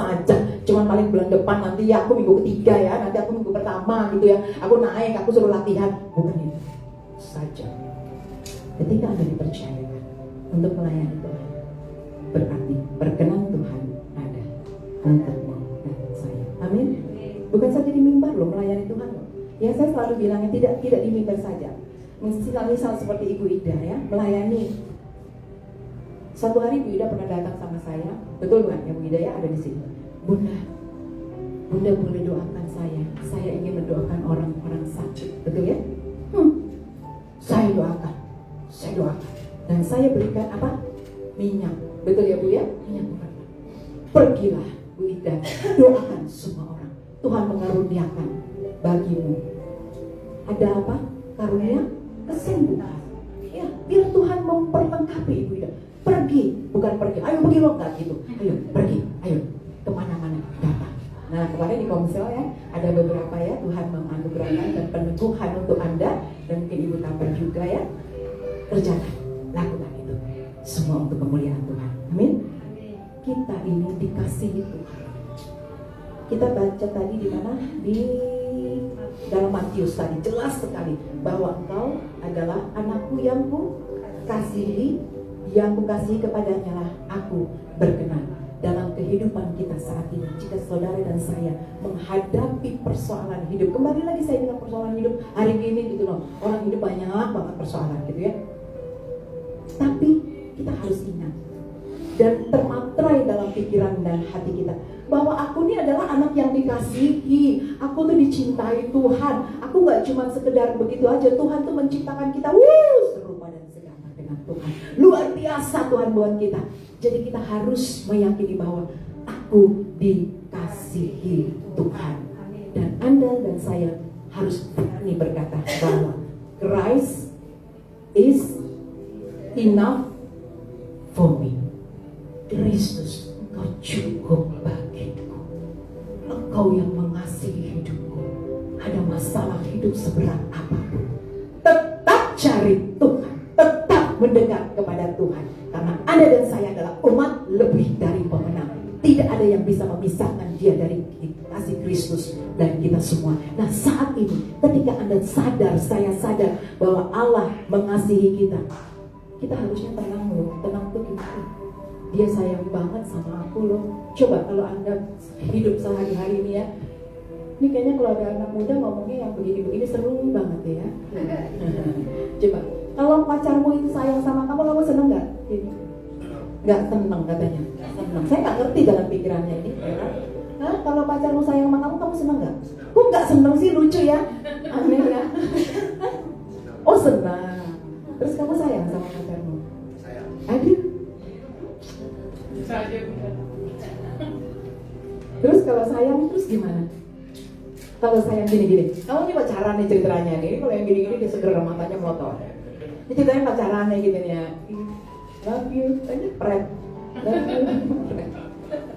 aja. Cuman paling bulan depan nanti ya aku minggu ketiga ya, nanti aku minggu pertama gitu ya. Aku naik, aku suruh latihan. Bukan itu saja. Ketika Anda dipercayakan untuk melayani Tuhan, berarti perkenan Tuhan ada untukmu dan saya. Amin. Bukan saja di mimbar loh melayani Tuhan loh. Ya, saya selalu bilangnya tidak di mimbar saja. Misal seperti Ibu Ida ya, melayani. Suatu hari Bu Ida pernah datang sama saya, betul kan? Ya Bu Ida ya ada di sini. Bunda boleh doakan saya ingin mendoakan orang-orang sakit, betul ya? Saya doakan, dan saya berikan apa? Minyak, betul ya Bu ya? Minyak bukan. Pergilah Bu Ida, doakan semua orang. Tuhan mengaruniakan bagimu. Ada apa? Karunia kesembuhan. Ya, biar Tuhan memperlengkapi Ibu Ida. Pergi, bukan pergi. Ayo pergi loh, enggak gitu. Ayo pergi, ayo kemana-mana datang. Nah, kemarin di Komsel ya ada beberapa ya Tuhan menganugerahkan dan peneguhan untuk Anda dan mungkin Ibu Tamper juga ya. Kerjakan, lakukan itu. Semua untuk kemuliaan Tuhan. Amin. Kita ini dikasihi Tuhan. Kita baca tadi di mana? Di dalam Matius tadi jelas sekali bahwa engkau adalah anakku yang ku kasihi, yang ku kasihi kepadanya lah aku berkenan. Dalam kehidupan kita saat ini, jika saudara dan saya menghadapi persoalan hidup, kembali lagi saya bilang persoalan hidup hari ini gitu loh, orang hidup banyak banget persoalan gitu ya. Tapi kita harus ingat dan termatrai dalam pikiran dan hati kita bahwa aku ini adalah anak yang dikasihi, aku tuh dicintai Tuhan. Aku gak cuma sekedar begitu aja, Tuhan tuh menciptakan kita serupa dan segambar dengan Tuhan. Luar biasa Tuhan buat kita. Jadi kita harus meyakini bahwa aku dikasihi Tuhan. Dan Anda dan saya harus berani berkata bahwa Christ is enough for me. Kristus, engkau cukup bagiku. Engkau yang mengasihi hidupku. Ada masalah hidup seberat apapun, tetap cari Tuhan, tetap mendekat kepada Tuhan. Karena Anda dan saya adalah umat lebih dari pemenang. Tidak ada yang bisa memisahkan dia dari kasih Kristus dan kita semua. Nah saat ini ketika Anda sadar, saya sadar bahwa Allah mengasihi kita, kita harusnya tenang loh. Tenang tuh gimana? Dia sayang banget sama aku loh. Coba kalau Anda hidup sehari-hari ini ya, ini kayaknya kalau ada anak muda ngomongnya yang begini-begini seru banget ya. Coba kalau pacarmu itu sayang sama kamu, kamu seneng gak? Gak seneng katanya. Seneng. Saya gak ngerti dalam pikirannya ini. Hah? Kalau pacarmu sayang sama kamu, kamu seneng gak? Kok gak seneng sih, lucu ya? Aneh ya. Oh senang. Terus kamu sayang sama pacarmu? Sayang. Aduh. Terus kalau sayang terus gimana? Kalau sayang gini-gini, kamu ini pacaran nih ceritanya nih. Kalau yang gini-gini dia segera matanya melotot. Ini ceritanya pacaran nih gitu ya. Love you, aja pret.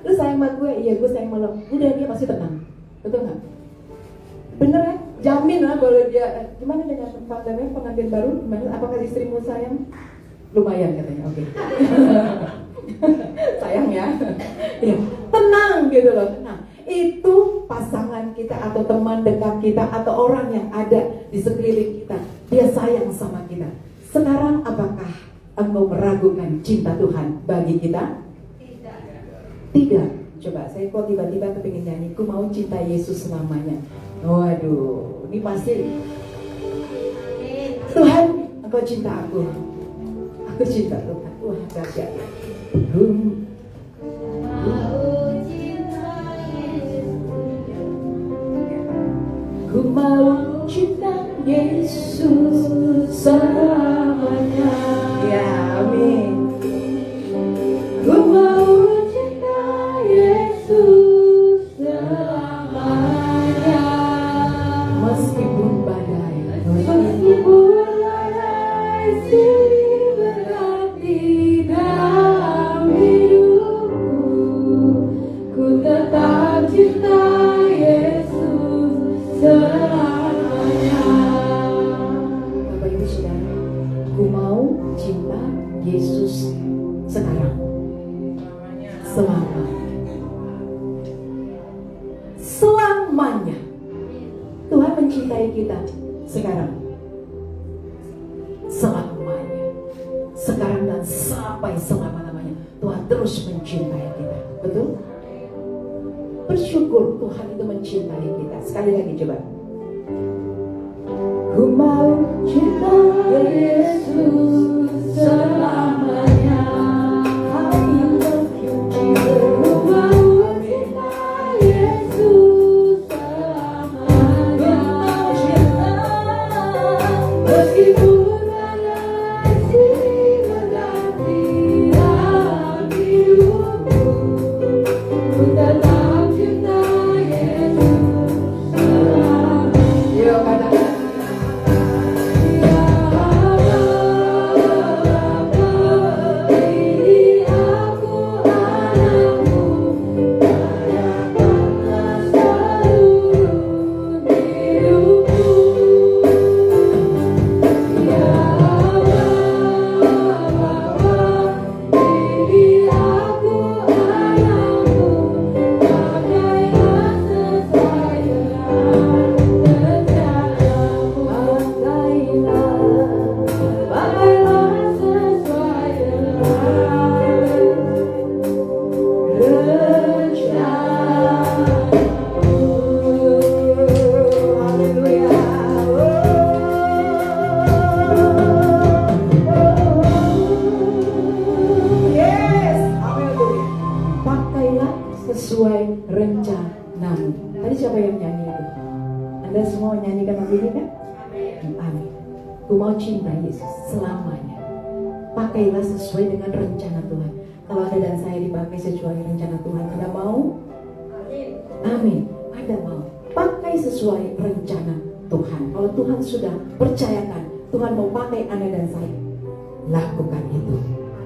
Lu sayang sama gue, iya gue sayang sama lo. Udah dia pasti tenang, betul nggak? Bener ya? Jamin lah kalau dia. Gimana dengan pengantin baru? Gimana? Apakah istrimu sayang? Lumayan katanya, oke. Sayang ya, ya tenang gitu loh, tenang. Itu pasangan kita atau teman dekat kita atau orang yang ada di sekeliling kita, dia sayang sama kita. Sekarang apakah engkau meragukan cinta Tuhan bagi kita? Tidak. Coba saya kok tiba-tiba kepingin nyanyi, ku mau cinta Yesus selamanya. Waduh, ini pasti Tuhan, engkau cinta aku. Aku cinta Tuhan. Wah, dahsyat. Ku mau cinta Yesus selamanya. Ya, amin. Ku mau cinta Yesus selamanya. Meskipun badai silih berganti dalam hidupku, ku tetap cinta Yesus selamanya. Bapak Ibu Saudara, ku mau cinta Yesus sekarang, selamanya. Tuhan mencintai kita sekarang, selamanya, sekarang dan sampai selama-lamanya. Tuhan terus mencintai kita, betul? Bersyukur Tuhan itu mencintai kita. Sekali lagi coba. Ku mau cinta Yesus selamanya. I love you, Jesus. Ku mau cinta Yesus selamanya. Meskipun badai silih berganti dalam hidupku, ku tetap cinta Yesus selamanya. Yuk katakan. Ya Allah. semua menyanyikan lagu ini kan? Amin. Ku mau cinta Yesus selamanya. Pakailah sesuai dengan rencana Tuhan. Kalau Anda dan saya dipakai sesuai rencana Tuhan, Anda mau? Amin. Anda mau? Pakai sesuai rencana Tuhan. Kalau Tuhan sudah percayakan, Tuhan mau pakai Anda dan saya, lakukan itu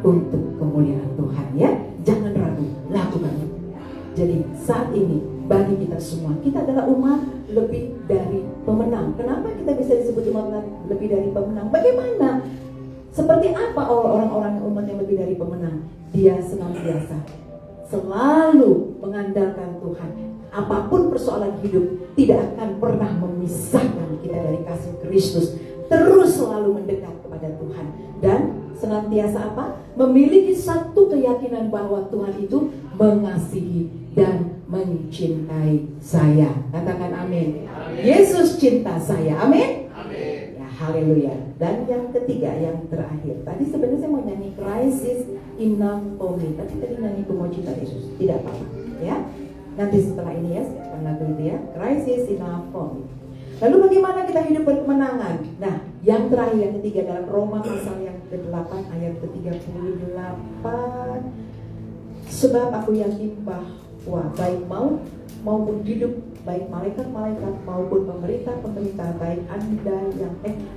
untuk kemuliaan Tuhan ya. Jangan ragu, lakukan itu. Jadi saat ini bagi kita semua, kita adalah umat lebih dari pemenang. Kenapa kita bisa disebut umat lebih dari pemenang? Bagaimana? Seperti apa orang-orang umat yang lebih dari pemenang? Dia senantiasa selalu mengandalkan Tuhan. Apapun persoalan hidup tidak akan pernah memisahkan kita dari kasih Kristus. Terus selalu mendekat kepada Tuhan dan senantiasa apa? Memiliki satu keyakinan bahwa Tuhan itu mengasihi dan mencintai saya. Katakan amin. Yesus cinta saya. Amin. Ya, haleluya. Dan yang ketiga, yang terakhir. Tadi sebenarnya saya mau nyanyi Christ is enough for me. Tapi tadi nyanyi ku mau cinta Yesus. Tidak apa-apa, ya. Nanti setelah ini ya, setelah lagu itu ya. Christ is enough for me. Lalu bagaimana kita hidup berkemenangan? Nah, yang terakhir, yang ketiga dalam Roma pasal yang ke-8 ayat ke-38. Sebab aku yakin bahwa baik maut maupun hidup, baik malaikat-malaikat maupun pemerintah-pemerintah,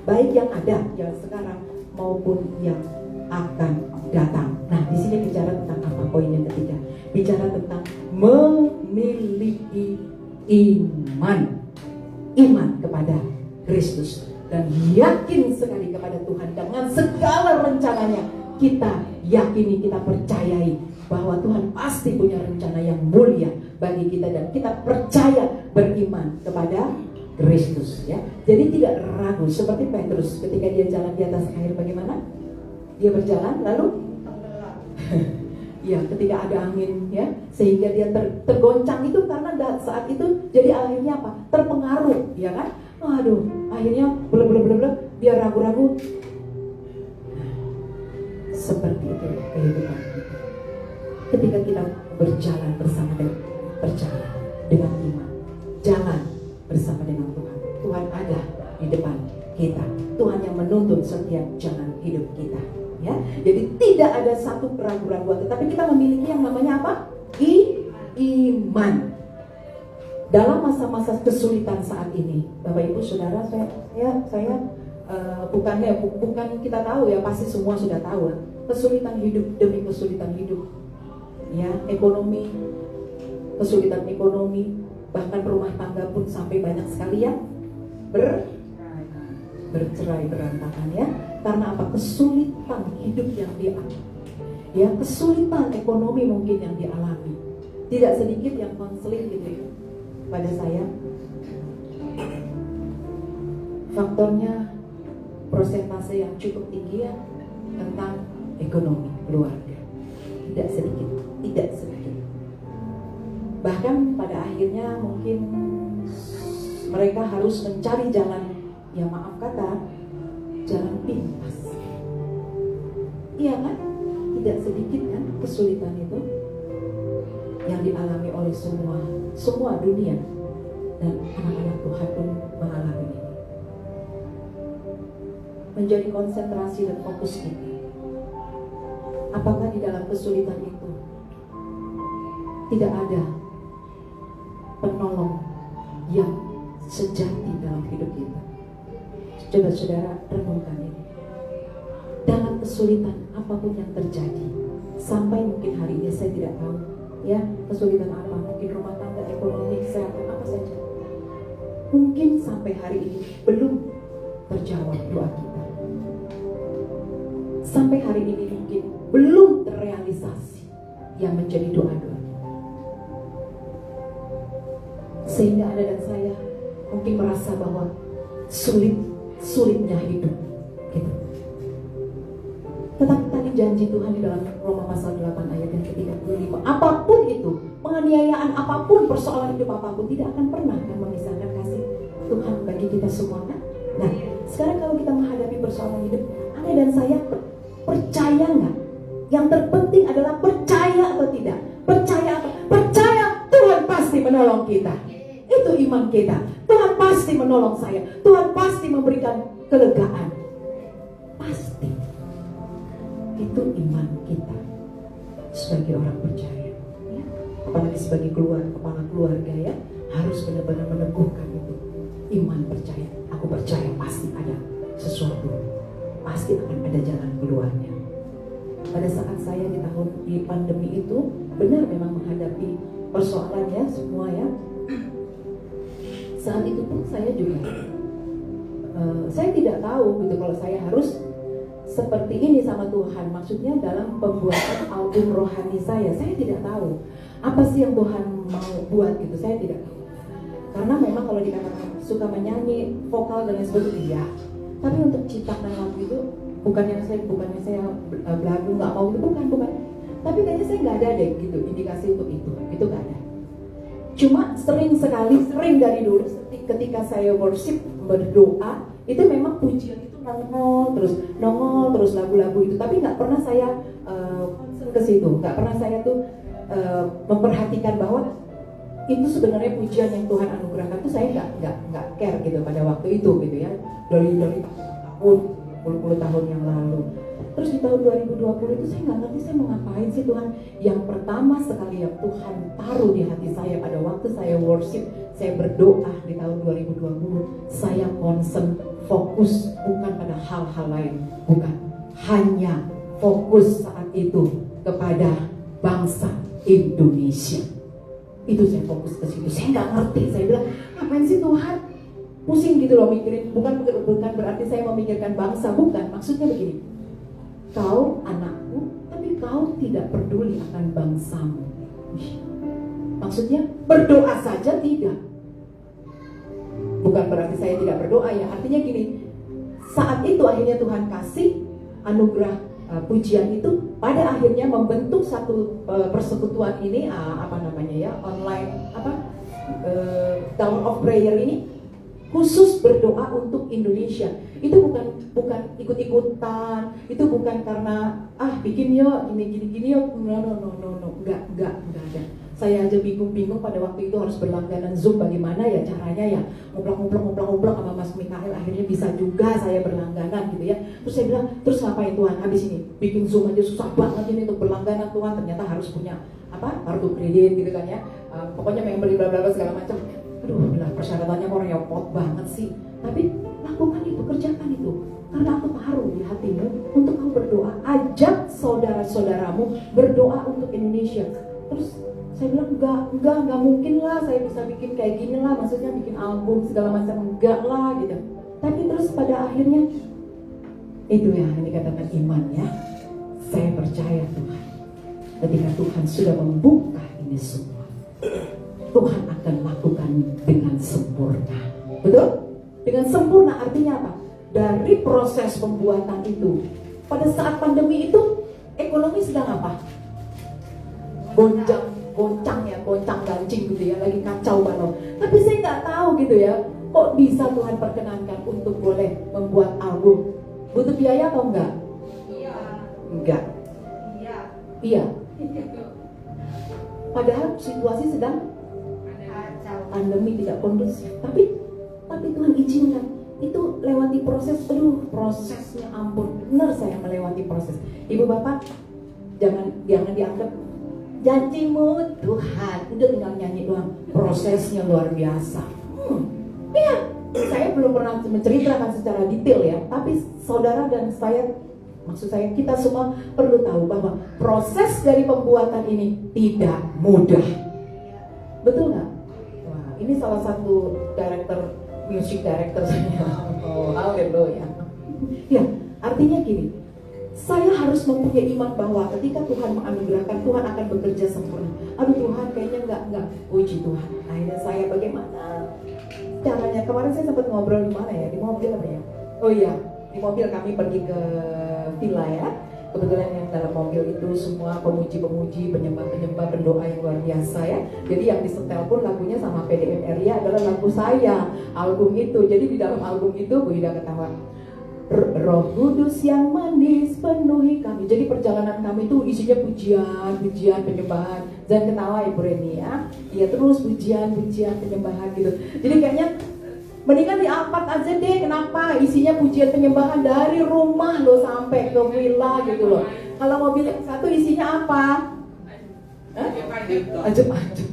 baik yang ada yang sekarang maupun yang akan datang. Nah, di sini bicara tentang apa? Poin yang ketiga, bicara tentang memiliki iman kepada Kristus dan yakin sekali kepada Tuhan dengan segala rencananya. Kita yakini, kita percayai bahwa Tuhan pasti punya rencana yang mulia bagi kita dan kita percaya beriman kepada Kristus ya. Jadi tidak ragu seperti Petrus ketika dia jalan di atas air, bagaimana? Dia berjalan lalu ya, ketika ada angin ya, sehingga dia tergoncang itu karena saat itu jadi akhirnya apa? Terpengaruh, ya kan? Aduh, akhirnya dia ragu-ragu. Seperti itu kehidupan kita. Ketika kita berjalan bersama dengan percaya, dengan iman, jalan bersama dengan Tuhan. Tuhan ada di depan kita. Tuhan yang menuntun setiap jalan hidup kita. Ya, jadi tidak ada satu keraguan-raguan, tetapi kita memiliki yang namanya apa? Iman. Dalam masa-masa kesulitan saat ini, Bapak Ibu Saudara, saya bukan kita tahu ya, pasti semua sudah tahu ya. Kesulitan hidup demi kesulitan hidup, ya, ekonomi, kesulitan ekonomi, bahkan rumah tangga pun sampai banyak sekali yang bercerai berantakan ya. Karena apa? Kesulitan hidup yang dialami, ya, kesulitan ekonomi mungkin yang dialami. Tidak sedikit yang konseling gitu ya pada saya. Faktornya persentase yang cukup tinggi ya tentang ekonomi keluarga. Tidak sedikit. Bahkan pada akhirnya mungkin mereka harus mencari jalan, ya maaf kata, jalan pintas. Iya kan? Tidak sedikit kan kesulitan itu yang dialami oleh semua dunia, dan anak-anak Tuhan pun mengalami ini. Menjadi konsentrasi dan fokus kita. Apakah di dalam kesulitan itu tidak ada penolong yang sejati dalam hidup kita? Coba saudara renungkan ini. Dalam kesulitan apapun yang terjadi, sampai mungkin hari ini saya tidak tahu, ya, kesulitan apa, mungkin rumah tangga, ekonomi, kesehatan, apa saja. Mungkin sampai hari ini belum terjawab doa kita. Sampai hari ini mungkin belum terrealisasi yang menjadi doa-doa kita. Sehingga Anda dan saya mungkin merasa bahwa sulitnya hidup gitu. Tetapi tadi janji Tuhan di dalam Roma pasal 8 ayat yang ke-35, apapun itu, penganiayaan apapun, persoalan hidup apapun, tidak akan pernah memisahkan kasih Tuhan bagi kita semua kan? Nah, sekarang kalau kita menghadapi persoalan hidup, Anda dan saya percaya nggak? Yang terpenting adalah percaya atau tidak. Percaya apa? Percaya Tuhan pasti menolong kita. Itu iman kita. Tuhan pasti pasti menolong saya. Tuhan pasti memberikan kelegaan. Pasti. Itu iman kita sebagai orang percaya, ya. Apalagi sebagai kepala keluarga, ya, harus benar-benar meneguhkan itu iman percaya. Aku percaya pasti ada sesuatu, pasti akan ada jalan keluarnya. Pada saat saya di pandemi itu benar memang menghadapi persoalannya semua, ya. Saat itu pun saya juga saya tidak tahu gitu kalau saya harus seperti ini sama Tuhan. Maksudnya dalam pembuatan album rohani saya tidak tahu apa sih yang Tuhan mau buat gitu, saya tidak tahu. Karena memang kalau dikatakan suka menyanyi, vokal dan lain sebagainya, tapi untuk ciptakan lagu itu bukannya saya belagu nggak mau itu, bukan. Tapi kayaknya saya nggak ada deh gitu indikasi untuk itu nggak ada. Cuma sering dari dulu ketika saya worship berdoa itu memang pujian itu nongol terus lagu-lagu itu, tapi nggak pernah saya concern ke situ, nggak pernah saya tuh memperhatikan bahwa itu sebenarnya pujian yang Tuhan anugerahkan tuh. Saya nggak care gitu pada waktu itu gitu, ya, dari tahun puluh tahun yang lalu. Terus di tahun 2020 itu saya nggak ngerti saya mau ngapain sih Tuhan. Yang pertama sekali yang Tuhan taruh di hati saya pada waktu saya worship, saya berdoa di tahun 2020, saya concern, fokus bukan pada hal-hal lain, bukan, hanya fokus saat itu kepada bangsa Indonesia. Itu saya fokus ke situ. Saya nggak ngerti, saya bilang ngapain sih Tuhan, pusing gitu loh mikirin. Bukan berarti saya memikirkan bangsa, bukan. Maksudnya begini, kau anakku, tapi kau tidak peduli akan bangsamu. Maksudnya berdoa saja tidak. Bukan berarti saya tidak berdoa, ya. Artinya gini, saat itu akhirnya Tuhan kasih anugerah pujian itu, pada akhirnya membentuk satu persekutuan ini, online Tower of Prayer ini, khusus berdoa untuk Indonesia. Itu bukan ikut-ikutan, itu bukan karena bikin yuk gini yuk, no, enggak ada. Saya aja bingung pada waktu itu harus berlangganan Zoom, bagaimana ya caranya, ya, ngobrol sama Mas Mikael, akhirnya bisa juga saya berlangganan gitu, ya. Terus saya bilang, terus ngapain Tuhan, habis ini bikin Zoom aja susah banget ini untuk berlangganan Tuhan, ternyata harus punya kartu kredit gitu kan, ya. Pokoknya member bla bla segala macam. Aduh, persyaratannya kok repot banget sih. Tapi lakukan itu, kerjakan itu. Karena aku taruh di hatimu untuk kamu berdoa. Ajak saudara-saudaramu berdoa untuk Indonesia. Terus saya bilang enggak mungkin lah saya bisa bikin kayak gini lah, maksudnya bikin album segala macam, enggak lah gitu. Tapi terus pada akhirnya itu ya yang dikatakan iman, ya. Saya percaya Tuhan. Ketika Tuhan sudah membuka ini semua, Tuhan akan lakukan dengan sempurna. Betul? Dengan sempurna artinya apa? Dari proses pembuatan itu, pada saat pandemi itu ekonomi sedang apa? Goncang gancing gitu, ya, lagi kacau balau. Tapi saya nggak tahu gitu, ya, kok bisa Tuhan perkenankan untuk boleh membuat album. Butuh biaya atau enggak? Enggak. Iya. Padahal situasi sedang pandemi, tidak kondusif. Tapi Tuhan izinkan itu lewati proses. Prosesnya ampun, benar saya melewati proses. Ibu bapak jangan dianggap janjimu Tuhan udah tinggal nyanyi doang. Prosesnya luar biasa. Iya, saya belum pernah menceritakan secara detail, ya. Tapi saudara dan saya, maksud saya kita semua perlu tahu bahwa proses dari pembuatan ini tidak mudah. Betul nggak? Wah, ini salah satu music director saya. Oh, haleluya. Ya, artinya gini, saya harus mempunyai iman bahwa ketika Tuhan menganugerahkan, Tuhan akan bekerja sempurna. Aduh Tuhan, kayaknya enggak. Puji Tuhan. Akhirnya saya bagaimana caranya? Kemarin saya sempat ngobrol di mana ya? Di mobil apa ya? Oh iya, di mobil kami pergi ke villa, ya. Kebetulan yang dalam mobil itu semua pemuji-pemuji, penyembah-penyembah, pendoa yang luar biasa, ya. Jadi yang disetel pun lagunya sama PDM Area adalah lagu saya, album itu. Jadi di dalam album itu Bu Ida ketawa, Roh Kudus yang manis penuhi kami. Jadi perjalanan kami itu isinya pujian, penyembahan. Jangan ketawa Ibu Reni, ya. Iya, terus pujian, penyembahan gitu. Jadi kayaknya Mendingan di apart aja deh. Kenapa? Isinya pujian penyembahan dari rumah lo sampai ke villa gitu loh. Kalau mobil yang satu isinya apa? Ajub-ajub.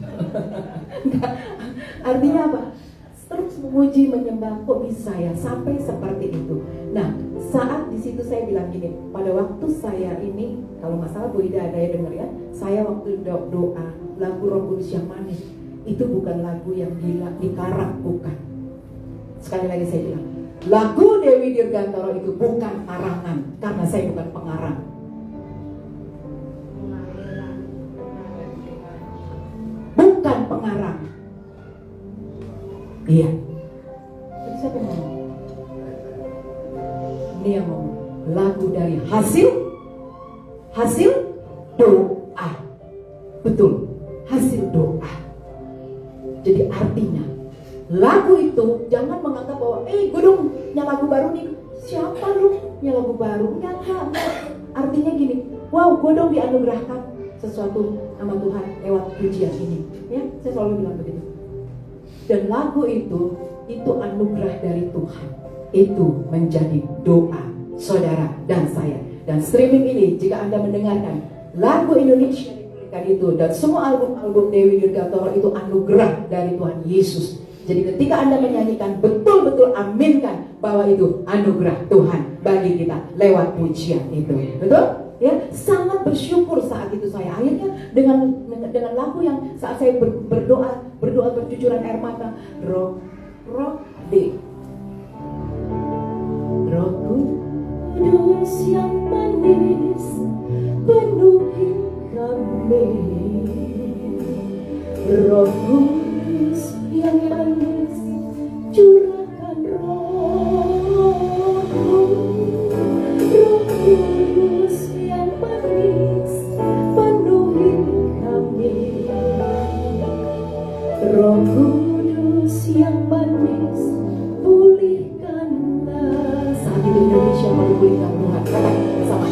Enggak. Artinya apa? Terus memuji, menyembah. Kok bisa ya sampai seperti itu? Nah, saat di situ saya bilang gini, pada waktu saya ini, kalau nggak salah Bu Ida ada yang dengar ya, saya waktu doa lagu Roh Kudus yang manis, itu bukan lagu yang dikarang, bukan. Sekali lagi saya bilang, lagu Dewi Dirgantoro itu bukan karangan, karena saya bukan pengarang. Bukan pengarang. Iya. Jadi siapa yang ngomong? Ini yang ngomong. Lagu dari hasil doa. Betul, hasil doa. Jadi artinya lagu itu jangan menganggap bahwa gue dong lagu baru nih. Siapa lu lagu baru? Enggak. Artinya gini, wow, gue dong dianugerahkan sesuatu sama Tuhan lewat pujian ini. Ya, saya selalu bilang begitu. Dan lagu itu anugerah dari Tuhan. Itu menjadi doa saudara dan saya. Dan streaming ini, jika Anda mendengarkan lagu Indonesia diberikan itu, dan semua album-album Dewi Dirgantoro itu anugerah dari Tuhan Yesus. Jadi ketika Anda menyanyikan, betul-betul aminkan bahwa itu anugerah Tuhan bagi kita lewat pujian itu. Betul? Ya, sangat bersyukur saat itu saya. Akhirnya dengan lagu yang saat saya berdoa bercucuran air mata, Roh Kudus yang manis penuhi kami. Roh Kudus yang manis curahkan roh-Mu. Roh Kudus yang manis penuhi kami. Roh Kudus yang manis pulihkanlah. Saat itu Indonesia mau dipulihkan Tuhan. Katakan bersama.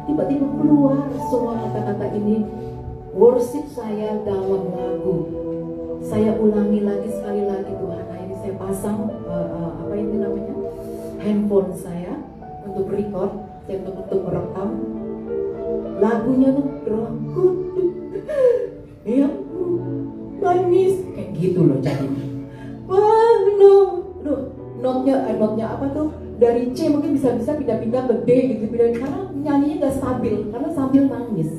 Tiba-tiba keluar semua kata-kata ini. Worship saya dalam lagu. Saya ulangi lagi sekali lagi Tuhan. Akhirnya saya pasang apa itu namanya, handphone saya untuk record, saya untuk merekam lagunya tuh Roh Kudus yang manis kayak gitu loh jadinya. Wah, notnya apa tuh? Dari C mungkin bisa pindah-pindah ke D gitu, karena nyanyinya gak stabil, karena sambil nangis.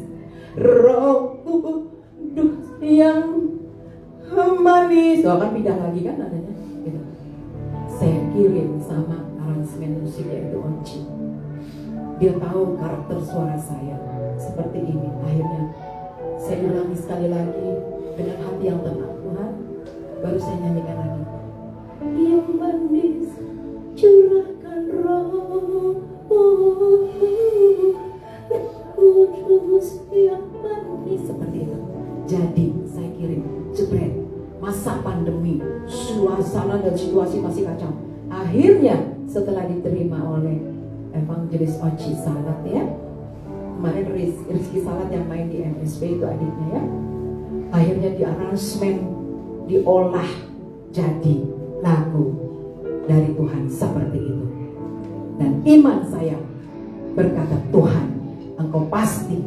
Roh Kudus yang manis, kan pindah lagi kan nadanya gitu. Saya kirim sama aransemen musiknya itu Onci. Dia tahu karakter suara saya seperti ini. Akhirnya saya ulangi sekali lagi dengan hati yang tenang. Tuhan, baru saya nyanyikan lagi. Yang manis curahkan roh Kudus yang manis, seperti itu. Jadi saya kirim jebret. Masa pandemi, suasana dan situasi masih kacau. Akhirnya setelah diterima oleh Evangelis Oci Salat ya, kemarin Rizky Salat yang main di MSP itu adiknya ya, akhirnya di aransemen, diolah jadi lagu dari Tuhan seperti itu. Dan iman saya berkata, Tuhan, Engkau pasti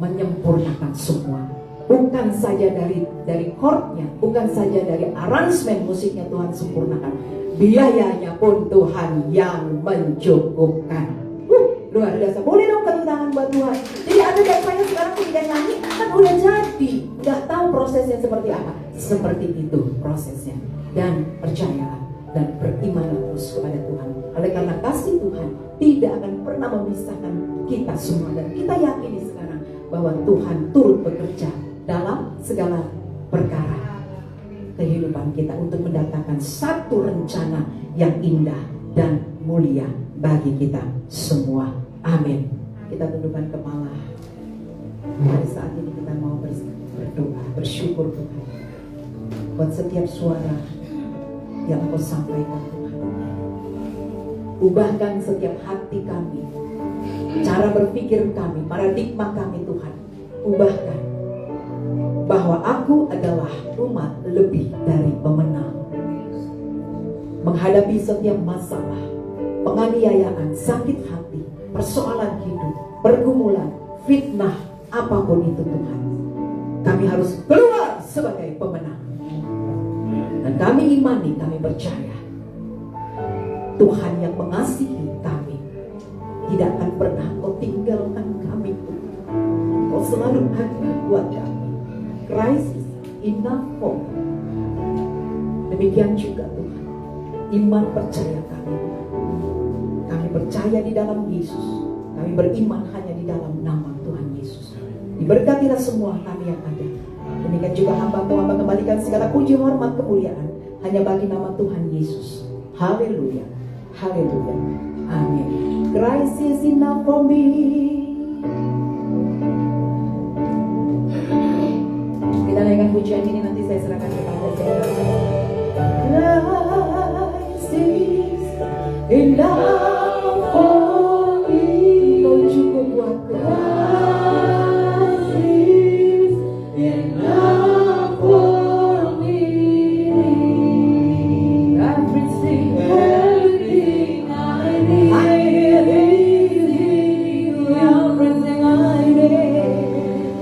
menyempurnakan semua. Bukan saja dari chordnya, bukan saja dari aransemen musiknya Tuhan sempurnakan, biayanya pun Tuhan yang mencukupkan. Luar biasa. Boleh dong tepuk tangan buat Tuhan. Jadi ada dan saya sekarang tidak nyanyi kan udah jadi, nggak tahu prosesnya seperti apa. Seperti itu prosesnya. Dan percayalah dan beriman terus kepada Tuhan. Oleh karena kasih Tuhan tidak akan pernah memisahkan kita semua, dan kita yakini sekarang bahwa Tuhan turut bekerja dalam segala perkara. kehidupan kita untuk mendatangkan satu rencana yang indah dan mulia bagi kita semua. Amin. Kita tundukkan kepala. Pada saat ini kita mau berdoa, bersyukur Tuhan buat setiap suara yang Engkau sampaikan Tuhan. Ubahkan setiap hati kami, cara berpikir kami, paradigma kami Tuhan. Ubahkan bahwa aku adalah umat lebih dari pemenang. Menghadapi setiap masalah, penganiayaan, sakit hati, persoalan hidup, pergumulan, fitnah, apapun itu Tuhan, kami harus keluar sebagai pemenang. Dan kami imani, kami percaya Tuhan yang mengasihi kami tidak akan pernah Kau tinggalkan kami Tuhan. Kau selalu ada buat kami. Christ is enough for me. Demikian juga Tuhan, iman percaya kami Tuhan. Kami percaya di dalam Yesus. Kami beriman hanya di dalam nama Tuhan Yesus. Diberkatilah semua kami yang ada. Demikian juga hamba kembalikan segala puji, hormat, kemuliaan hanya bagi nama Tuhan Yesus. Haleluya, haleluya, amin. Christ is enough for me. Kita naikkan pujian ini, nanti saya serahkan kepada saya. Christ is enough for me. Kau cukup buatku. Christ is enough for me. Everything I need. Everything I need.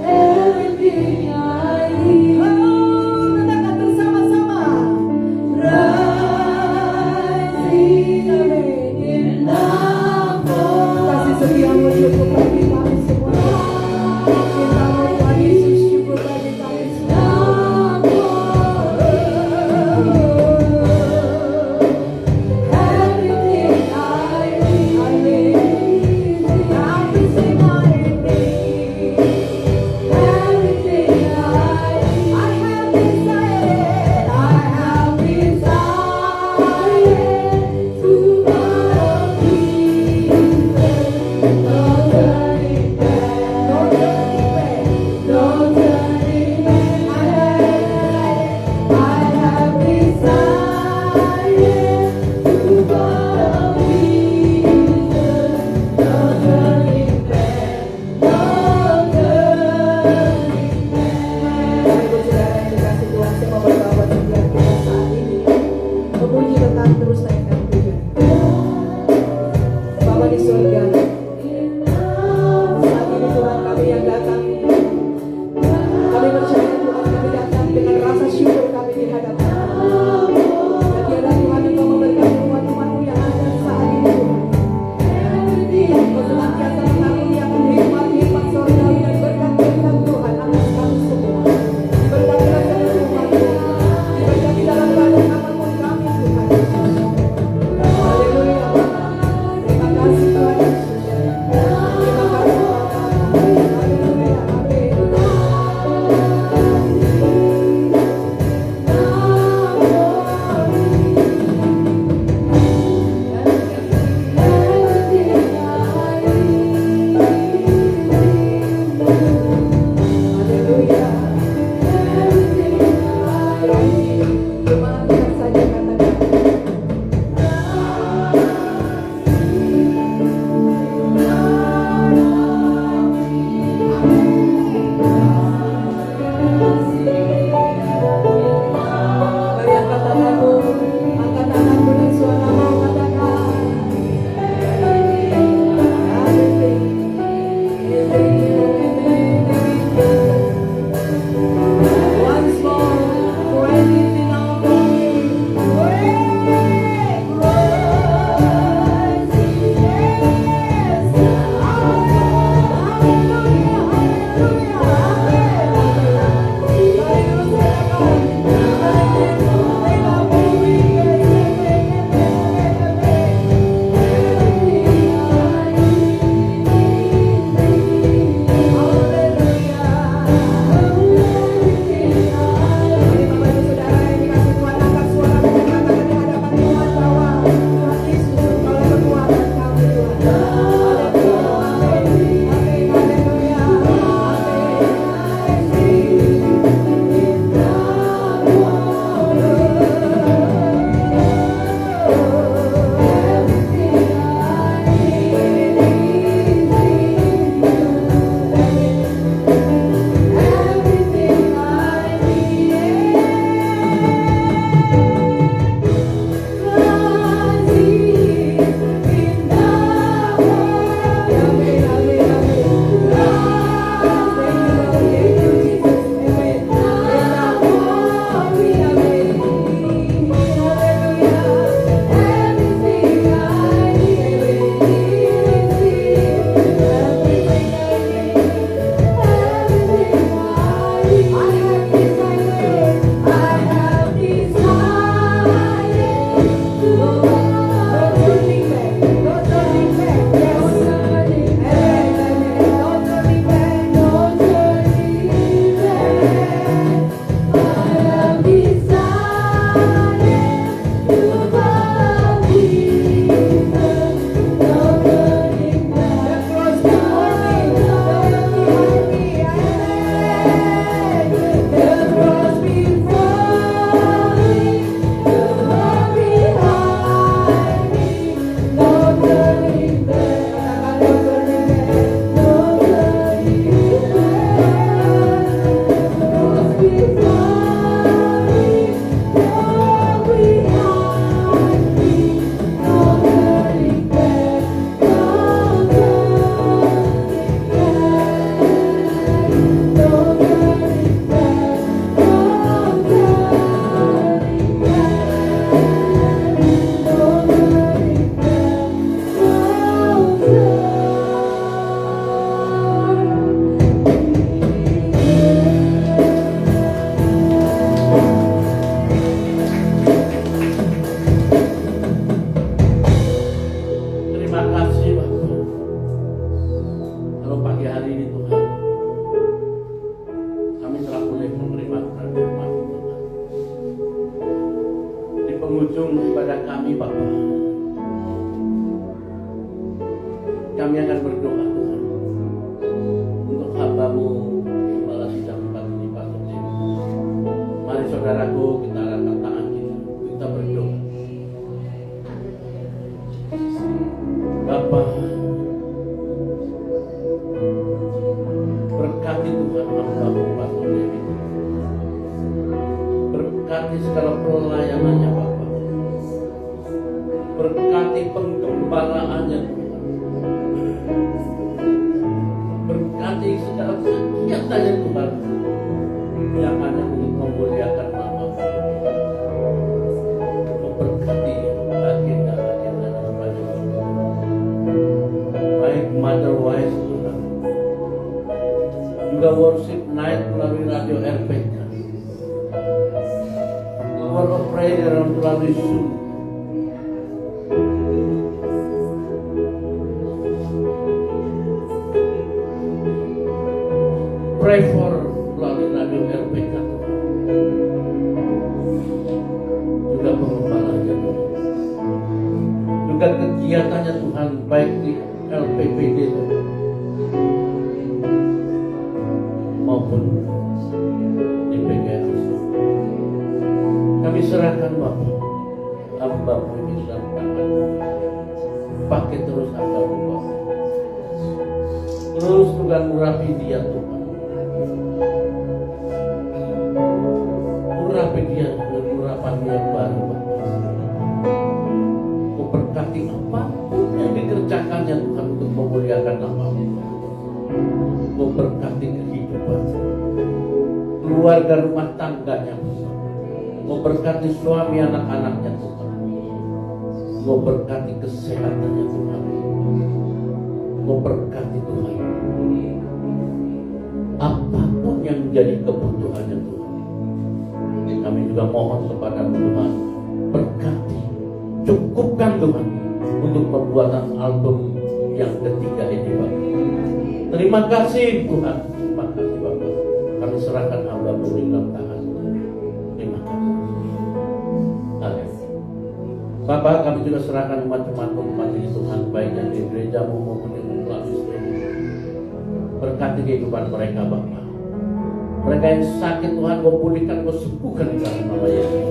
Everything I need. Oh, katakan bersama-sama. Christ is enough for me. Kasih setiamu cukup bagi kami semua. Cintamu Tuhan Yesus cukup bagi kami semua. Everything I need. Everything I need. Everything I have decided. I have decided to follow Jesus. No turning back. No turning back. No turning back. I have decided to follow Jesus. No turning back. No turning back. Bapak Ibu Saudara yang dikasihi Tuhan, saya mau berdoa buat setiap kita saat ini. Memuji tetap terus naikkan pujian. Bapa di surga, saat ini Tuhan kami yang datang, kami percaya Tuhan kami datang dengan rasa syukur kami di hadapan. Dan biarlah Tuhan Engkau memberkati umat-umat-Mu yang ada saat ini Tuhan. Engkau senantiasa mengaruniakan hikmat-hikmat surgawi dan berkat-berkat Tuhan atas kami semua. Diberkatilah seluruh umat-Mu, diberkati dalam keadaan apapun kami Tuhan Yesus. Haleluya Bapa. Terima kasih Tuhan Yesus. kami akan berdoa Tuhan untuk hamba-Mu Gembala Sidang 4 ini Pastor Dewi. Mari saudaraku, kita angkat tangan kita berdoa. Bapa, berkati Tuhan hamba-Mu Pastor Dewi. Berkati segala pelayanannya Bapa. Berkati penggembalaannya Tuhan. Berkati segala kegiatannya Tuhan yang hanya untuk memuliakan nama-Mu. Memberkati agenda-agenda yang banyak. Baik Mother Wise Tuhan, juga worship night melalui radio RPK, Hour of Prayer melalui Zoom. Pray for melalui radio RPK Tuhan. Juga pengembalanya Tuhan. Juga kegiatannya Tuhan baik di LPPD Tuhan maupun di PGS. Kami serahkan Bapak, hamba-Mu ini dalam tangan. Pakai terus hamba-Mu Bapak. Terus Tuhan urapi dia Tuhan. Urapi dia dengan urapan yang baru Bapak. Memberkati apapun yang dikerjakannya Tuhan untuk memuliakan nama-Mu. Memberkati kehidupan, keluarga rumah tangganya Tuhan. Memberkati suami anak-anaknya Tuhan. Memberkati kesehatannya Tuhan. Memberkati Tuhan apapun yang menjadi kebutuhannya Tuhan. Kami juga mohon kepada Tuhan, berkati, cukupkan Tuhan untuk pembuatan album yang ketiga ini Bapak. Terima kasih Tuhan. Terima kasih Bapak. Kami serahkan hamba-Mu di dalam tangan. Terima kasih. Amin. Bapak, kami juga serahkan umat-umat ini Tuhan, baik yang di gereja-Mu maupun yang melalui streaming. Berkati kehidupan mereka Bapak. Mereka yang sakit Tuhan, Kau pulihkan, Kau sembuhkan di dalam nama Yesus.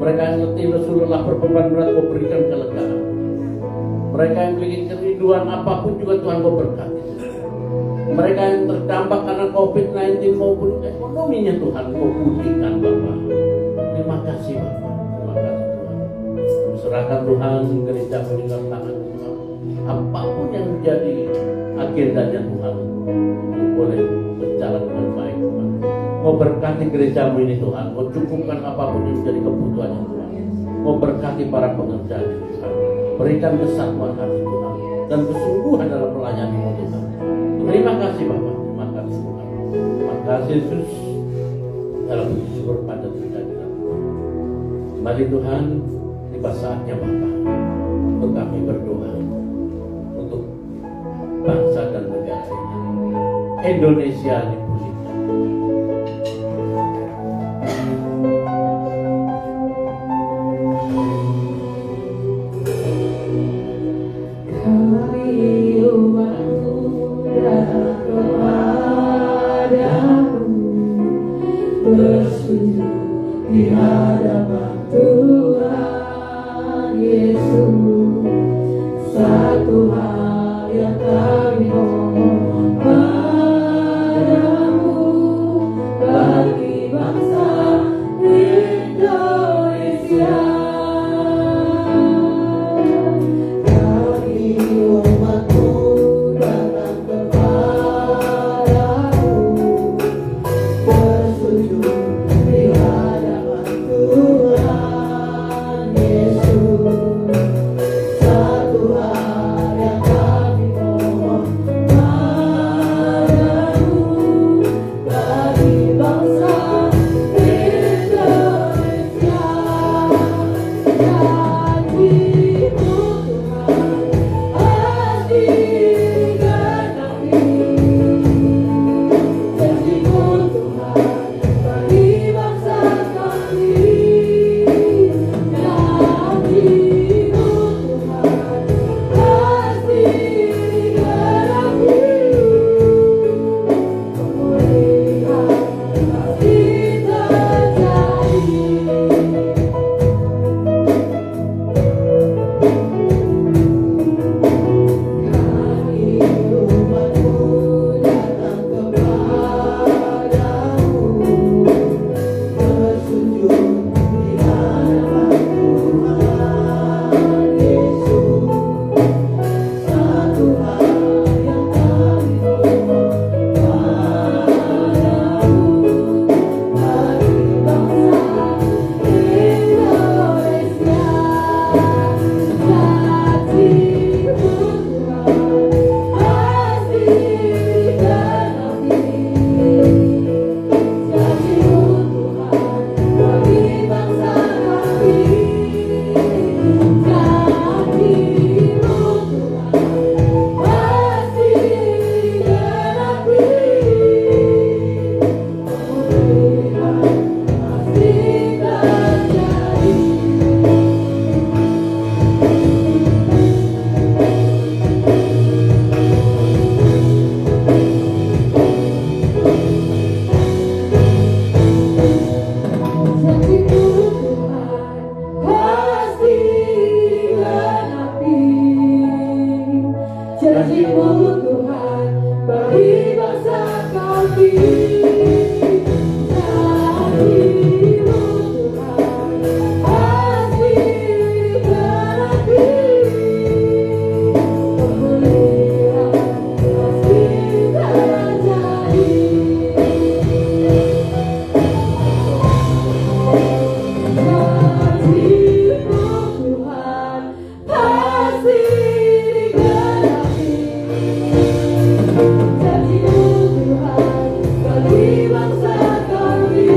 Mereka yang letih, lesu, lelah, berbeban berat, Kau berikan kelegaan. Mereka yang memiliki kerinduan apapun juga Tuhan, Kau berkati. Mereka yang terdampak karena COVID-19 maupun ekonominya Tuhan, Kau pulihkan Bapak. Terima kasih Bapak. Terima kasih Tuhan. Kami serahkan Tuhan gereja di dalam tangan Tuhan. Apapun yang menjadi agendanya Tuhan, itu boleh berjalan dengan baik Tuhan. Kau berkati gereja-Mu ini Tuhan. Kau cukupkan apapun yang menjadi kebutuhannya Tuhan. Kau berkati para pengerjaan Tuhan. Berikan kesatuan hati Tuhan dan kesungguhan dalam melayani-Mu Tuhan. Terima kasih Bapak. Terima kasih Tuhan. Terima kasih Yesus. Dalam bersyukur pada Tuhan. Mari Tuhan, tiba saatnya Bapak untuk kami berdoa untuk bangsa dan negara ini. Indonesia dipulihkan. Di hadapan Tuhan Yesus, satu hal yang kami mohon padamu. janji-Mu Tuhan bagi bangsa kami. Janji-Mu Tuhan pasti digenapi. Pemulihan pasti terjadi. Janji-Mu Tuhan pasti digenapi. Janji-Mu Tuhan bagi bangsa kami.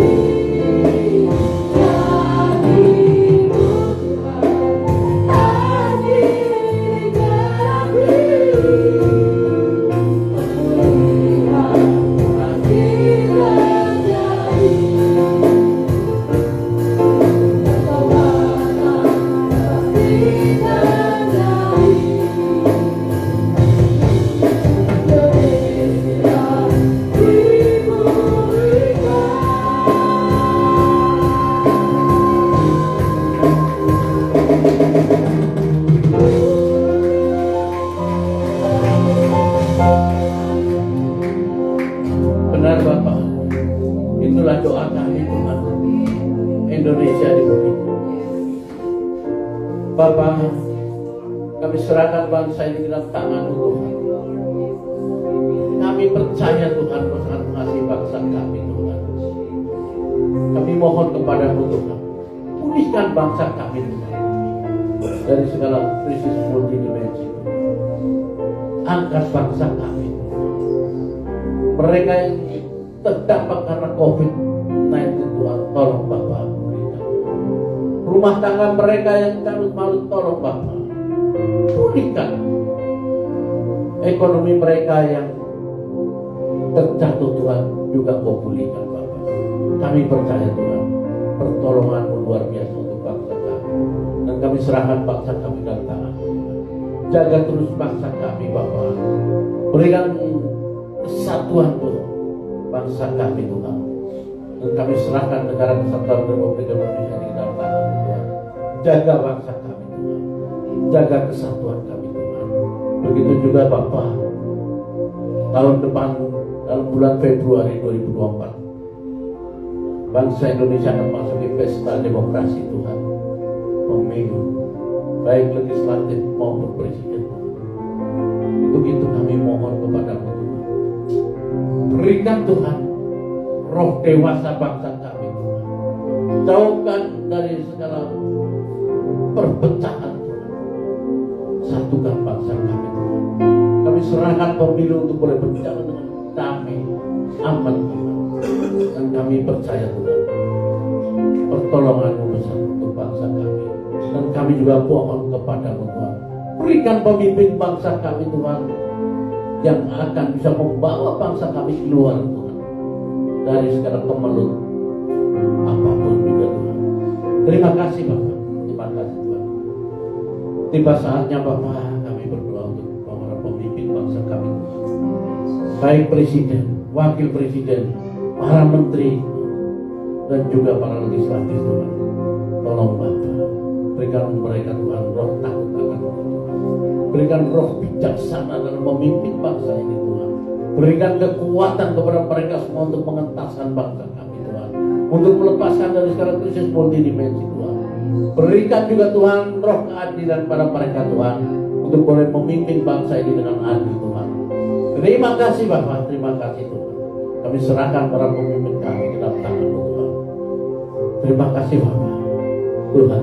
Janji-Mu Tuhan pasti digenapi. Pemulihan pasti terjadi. Pertolongan pasti terjadi. Indonesia Benar Bapak, itulah doa kami Tuhan. Indonesia dipulihkan. Bapak, kami serahkan bangsa ini dalam tangan Tuhan. Kami percaya Tuhan, Kau sangat mengasihi bangsa kami Tuhan. Kami mohon kepadamu Tuhan, pulihkan bangsa kami Tuhan dari segala krisis multidimensi. Angkat bangsa kami Tuhan. Mereka yang terdampak karena COVID-19 Tuhan, tolong Bapak pulihkan. Rumah tangga mereka yang carut marut, tolong Bapak pulihkan. Ekonomi mereka yang terjatuh Tuhan juga Kau pulihkan Bapak. Kami percaya Tuhan, pertolongan-Mu luar biasa untuk bangsa kami. Dan kami serahkan bangsa kami dalam tangan Tuhan. Jaga terus bangsa kami Bapak. Berikan kesatuan Tuhan bangsa kami Tuhan. Dan kami serahkan negara kesatuan Republik Indonesia di dalam tangan Tuhan. Jaga bangsa kami Tuhan. Jaga kesatuan kami Tuhan. Begitu juga Bapak, tahun depan dalam bulan Februari 2024 bangsa Indonesia akan masuki pesta demokrasi Tuhan. Pemilu baik legislatif maupun presiden. Untuk itu kami mohon kepada-Mu Tuhan, berikan Tuhan roh dewasa bangsa kami Tuhan. Jauhkan dari segala perpecahan Tuhan. Satukan bangsa kami Tuhan. Kami serahkan pemilu untuk boleh berjalan dengan damai, aman Tuhan. Dan kami percaya Tuhan, pertolongan-Mu besar untuk bangsa kami. Dan kami juga mohon kepada-Mu Tuhan, berikan pemimpin bangsa kami Tuhan, yang akan bisa membawa bangsa kami keluar Tuhan dari segala kemelut apapun juga Tuhan. Terima kasih Bapak, terima kasih Tuhan. Tiba saatnya Bapak, kami berdoa untuk para pemimpin bangsa kami, baik presiden, wakil presiden, para menteri, dan juga para legislatif Tuhan. Tolong Bapak, berikan mereka Tuhan roh takut akan Tuhan. Berikan roh bijaksana dalam memimpin bangsa ini Tuhan. Berikan kekuatan kepada mereka semua untuk mengentaskan bangsa kami Tuhan, untuk melepaskan dari segala krisis multidimensi Tuhan. Berikan juga Tuhan roh keadilan pada mereka Tuhan, untuk boleh memimpin bangsa ini dengan adil Tuhan. Terima kasih Bapak, terima kasih Tuhan. Kami serahkan para pemimpin kami ke dalam tangan-Mu Tuhan. Terima kasih Bapak. Tuhan,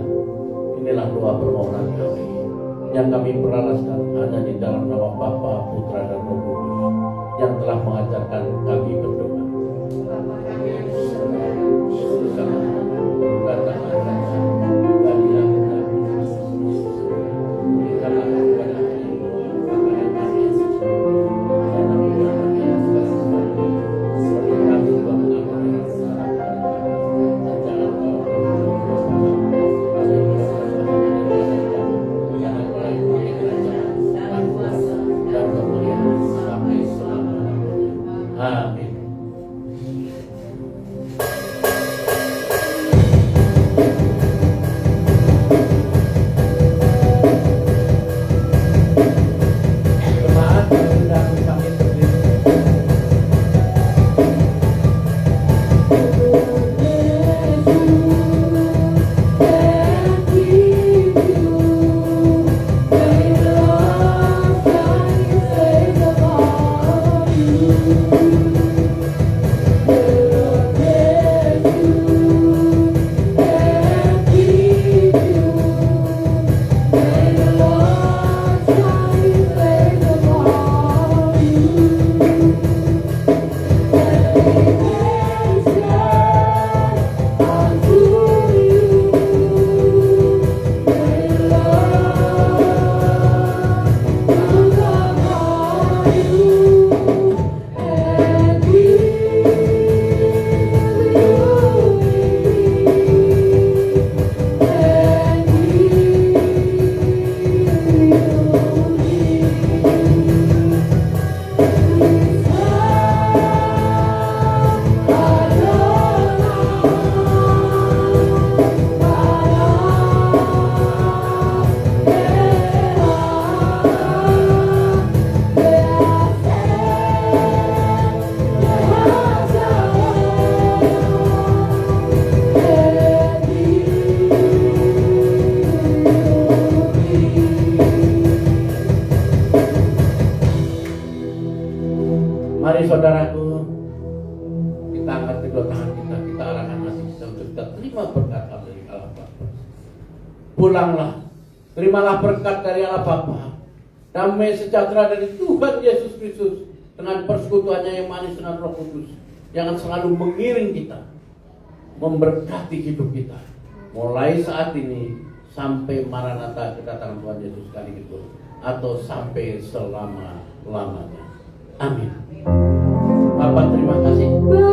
inilah doa permohonan kami yang kami beralaskan hanya di dalam nama Bapa, Putra, dan Roh Kudus yang telah mengajarkan kami berdoa. Dan Mari saudaraku, kita angkat kedua tangan kita arahkan hati kita untuk kita terima berkat dari Allah Bapa. Pulanglah, terimalah berkat dari Allah Bapa. Damai sejahtera dari Tuhan Yesus Kristus dengan persekutuannya yang manis dengan Roh Kudus yang akan selalu mengiring kita, memberkati hidup kita mulai saat ini sampai Maranatha kedatangan Tuhan Yesus kali kedua, atau sampai selama-lamanya. Amin. Bapak terima kasih.